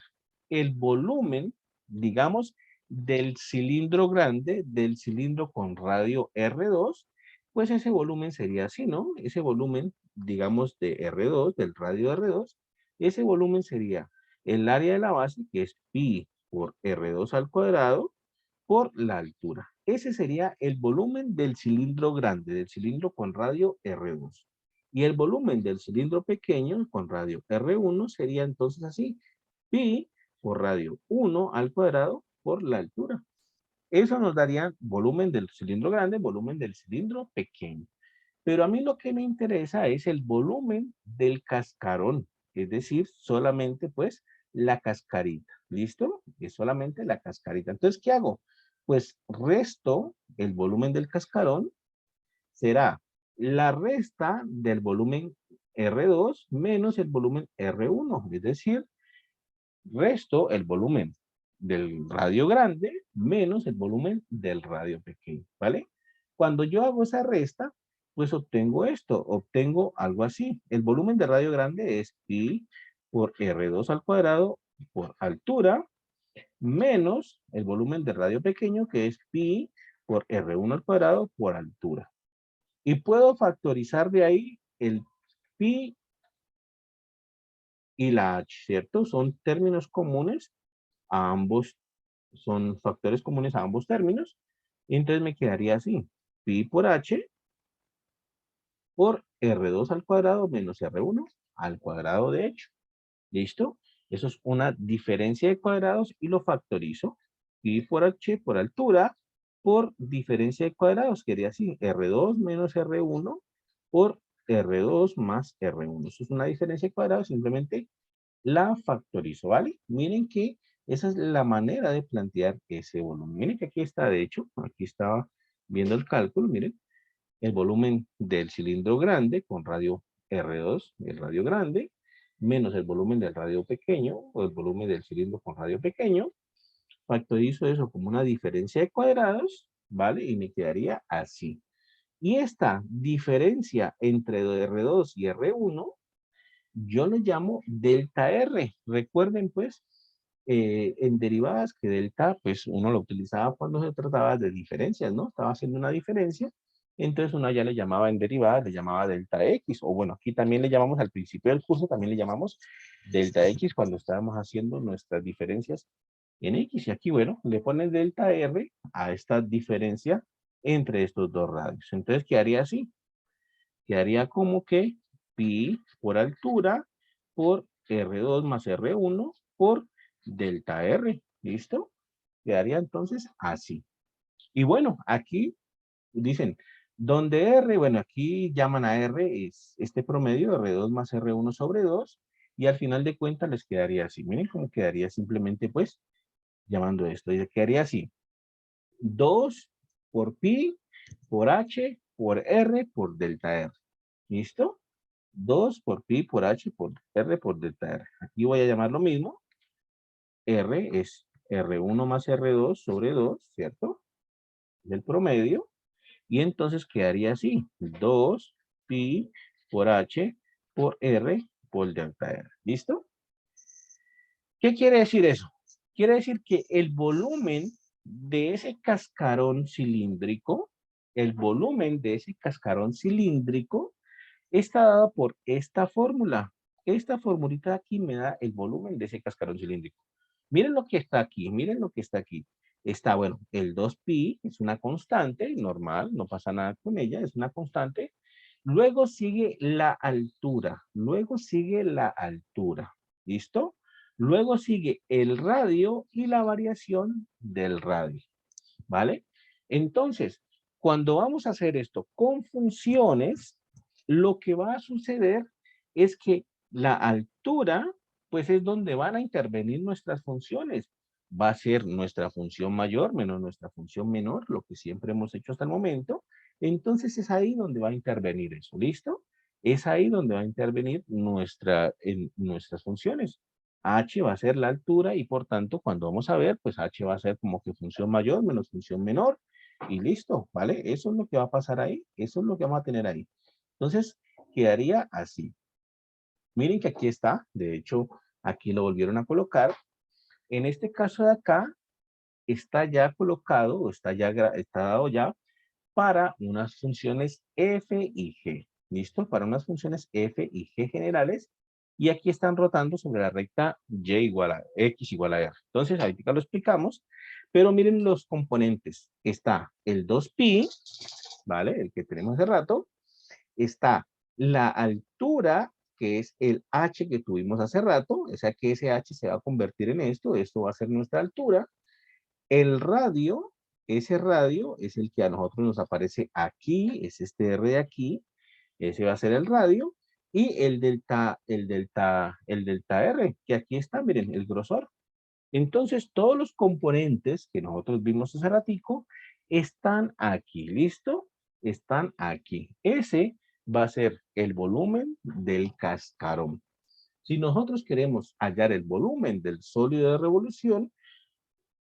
el volumen, digamos, del cilindro grande, del cilindro con radio R2, pues ese volumen sería así, ¿no? Ese volumen, digamos, de R2, del radio R2, ese volumen sería el área de la base, que es pi por R2 al cuadrado, por la altura. Ese sería el volumen del cilindro grande, del cilindro con radio R2. Y el volumen del cilindro pequeño con radio R1 sería entonces así, pi por radio 1 al cuadrado por la altura. Eso nos daría volumen del cilindro grande, volumen del cilindro pequeño. Pero a mí lo que me interesa es el volumen del cascarón, es decir, solamente pues la cascarita, ¿listo? Es solamente la cascarita. Entonces, ¿qué hago? Pues resto el volumen del cascarón, será la resta del volumen R2 menos el volumen R1, es decir, resto el volumen del radio grande menos el volumen del radio pequeño, ¿vale? Cuando yo hago esa resta, pues obtengo esto, obtengo algo así. El volumen del radio grande es pi por R2 al cuadrado por altura menos el volumen del radio pequeño que es pi por R1 al cuadrado por altura. Y puedo factorizar de ahí el pi y la h, ¿cierto? Son términos comunes a ambos, son factores comunes a ambos términos. Y entonces me quedaría así, pi por h por R2 al cuadrado menos R1 al cuadrado de hecho. ¿Listo? Eso es una diferencia de cuadrados y lo factorizo. Pi por h por altura por diferencia de cuadrados. Quedaría así, R2 menos R1 por R2 más R1. Eso es una diferencia de cuadrados, simplemente la factorizo, ¿vale? Miren que esa es la manera de plantear ese volumen. Miren que aquí está, de hecho, aquí estaba viendo el cálculo, miren, el volumen del cilindro grande con radio R2, el radio grande, menos el volumen del radio pequeño, o el volumen del cilindro con radio pequeño, factorizo eso como una diferencia de cuadrados, ¿vale? Y me quedaría así. Y esta diferencia entre R2 y R1, yo lo llamo delta R. Recuerden, pues, en derivadas que delta, pues, uno lo utilizaba cuando se trataba de diferencias, ¿no? Estaba haciendo una diferencia, entonces uno ya le llamaba en derivadas, le llamaba delta X, o bueno, aquí también le llamamos, al principio del curso, también le llamamos delta X cuando estábamos haciendo nuestras diferencias en X. Y aquí, bueno, le ponen delta R a esta diferencia entre estos dos radios. Entonces, quedaría así. Quedaría como que pi por altura por R2 más R1 por delta R. ¿Listo? Quedaría entonces así. Y bueno, aquí dicen, donde R, bueno, aquí llaman a R, es este promedio, R2 más R1 sobre 2, y al final de cuentas les quedaría así. Miren cómo quedaría simplemente, pues, llamando esto. Y quedaría así. 2 por pi, por h, por r, por delta r. ¿Listo? 2 por pi, por h, por r, por delta r. Aquí voy a llamar lo mismo. R es R1 más R2 sobre 2, ¿cierto? Del promedio. Y entonces quedaría así. 2 pi por h por r por delta r. ¿Listo? ¿Qué quiere decir eso? Quiere decir que el volumen de ese cascarón cilíndrico, el volumen de ese cascarón cilíndrico está dado por esta fórmula. Esta formulita de aquí me da el volumen de ese cascarón cilíndrico. Miren lo que está aquí, miren lo que está aquí. Está, bueno, el 2pi es una constante normal, no pasa nada con ella, es una constante. Luego sigue la altura, luego sigue la altura. ¿Listo? Luego sigue el radio y la variación del radio. ¿Vale? Entonces, cuando vamos a hacer esto con funciones, lo que va a suceder es que la altura, pues es donde van a intervenir nuestras funciones. Va a ser nuestra función mayor menos nuestra función menor, lo que siempre hemos hecho hasta el momento. Entonces es ahí donde va a intervenir eso, ¿listo? Es ahí donde va a intervenir nuestras funciones. H va a ser la altura y por tanto cuando vamos a ver, pues H va a ser como que función mayor menos función menor y listo, ¿vale? Eso es lo que va a pasar ahí, eso es lo que vamos a tener ahí. Entonces, quedaría así. Miren que aquí está, de hecho, aquí lo volvieron a colocar. En este caso de acá, está ya colocado, o está dado ya para unas funciones f y g. ¿Listo? Para unas funciones f y g generales. Y aquí están rotando sobre la recta y igual a x igual a r. Entonces, ahorita lo explicamos. Pero miren los componentes. Está el 2pi, ¿vale? El que tenemos hace rato. Está la altura, que es el h que tuvimos hace rato. O sea que ese h se va a convertir en esto. Esto va a ser nuestra altura. El radio, ese radio es el que a nosotros nos aparece aquí, es este R de aquí, ese va a ser el radio, y el delta R, que aquí está, miren, el grosor. Entonces, todos los componentes que nosotros vimos hace ratico están aquí, ¿listo? Están aquí. Ese va a ser el volumen del cascarón. Si nosotros queremos hallar el volumen del sólido de revolución,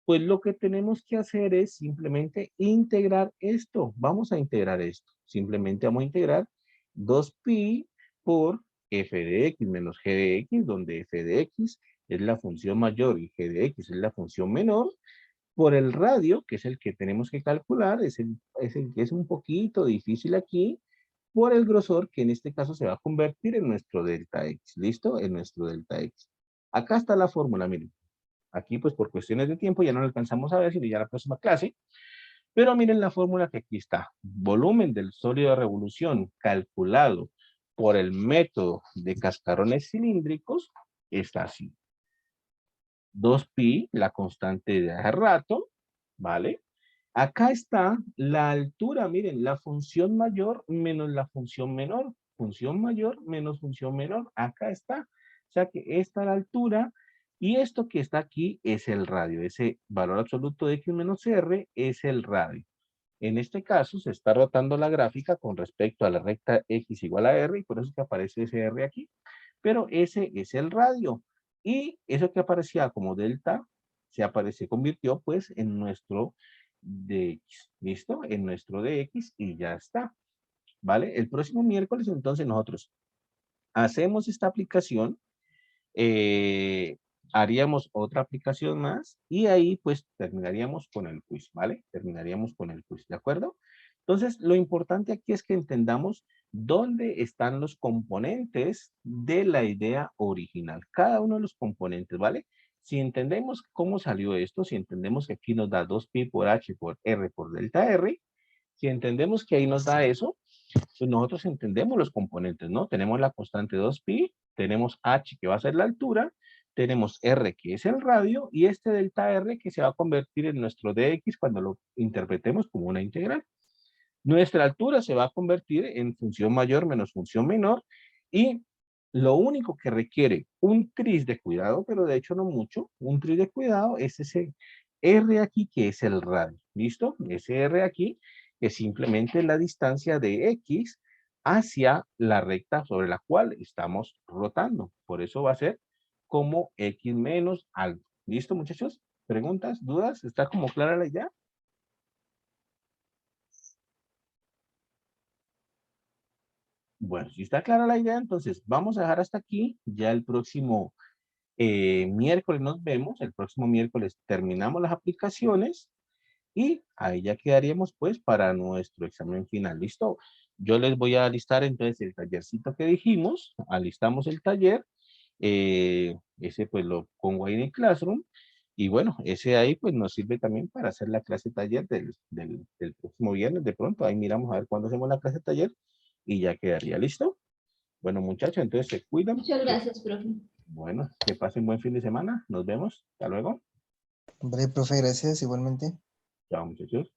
pues lo que tenemos que hacer es simplemente integrar esto. Vamos a integrar esto. Simplemente vamos a integrar 2pi por f de x menos g de x, donde f de x es la función mayor y g de x es la función menor, por el radio, que es el que tenemos que calcular, es el que es un poquito difícil aquí, por el grosor, que en este caso se va a convertir en nuestro delta x. ¿Listo? En nuestro delta x. Acá está la fórmula, miren. Aquí, pues, por cuestiones de tiempo ya no lo alcanzamos a ver, sino ya la próxima clase. Pero miren la fórmula que aquí está. Volumen del sólido de revolución calculado por el método de cascarones cilíndricos está así. 2pi, la constante de hace rato, ¿vale? Acá está la altura, miren, la función mayor menos la función menor. Función mayor menos función menor. Acá está. O sea que esta es la altura. Y esto que está aquí es el radio. Ese valor absoluto de x menos r es el radio. En este caso se está rotando la gráfica con respecto a la recta x igual a r y por eso es que aparece ese r aquí. Pero ese es el radio. Y eso que aparecía como delta se convirtió pues en nuestro dx. ¿Listo? En nuestro dx y ya está. ¿Vale? El próximo miércoles entonces nosotros hacemos esta aplicación. Haríamos otra aplicación más y ahí pues terminaríamos con el quiz, ¿vale? Terminaríamos con el quiz, ¿de acuerdo? Entonces, lo importante aquí es que entendamos dónde están los componentes de la idea original. Cada uno de los componentes, ¿vale? Si entendemos cómo salió esto, si entendemos que aquí nos da 2pi por h por r por delta r, si entendemos que ahí nos da eso, pues nosotros entendemos los componentes, ¿no? Tenemos la constante 2pi, tenemos h que va a ser la altura, tenemos R, que es el radio, y este delta R que se va a convertir en nuestro dx cuando lo interpretemos como una integral. Nuestra altura se va a convertir en función mayor menos función menor, y lo único que requiere un tris de cuidado, pero de hecho no mucho, un tris de cuidado es ese R aquí que es el radio. ¿Listo? Ese R aquí es simplemente la distancia de X hacia la recta sobre la cual estamos rotando. Por eso va a ser como X menos algo. ¿Listo, muchachos? ¿Preguntas? ¿Dudas? ¿Está como clara la idea? Bueno, si está clara la idea, entonces vamos a dejar hasta aquí. Ya el próximo miércoles nos vemos. El próximo miércoles terminamos las aplicaciones y ahí ya quedaríamos pues para nuestro examen final. ¿Listo? Yo les voy a alistar entonces el tallercito que dijimos. Alistamos el taller. Ese pues lo pongo ahí en el Classroom. Y bueno, ese ahí pues nos sirve también para hacer la clase taller del próximo viernes. De pronto ahí miramos a ver cuándo hacemos la clase taller y ya quedaría listo. Bueno, muchachos, entonces se cuidan.
Muchas gracias, profe.
Bueno, que pasen buen fin de semana. Nos vemos. Hasta luego.
Vale, profe, gracias igualmente.
Chao, muchachos.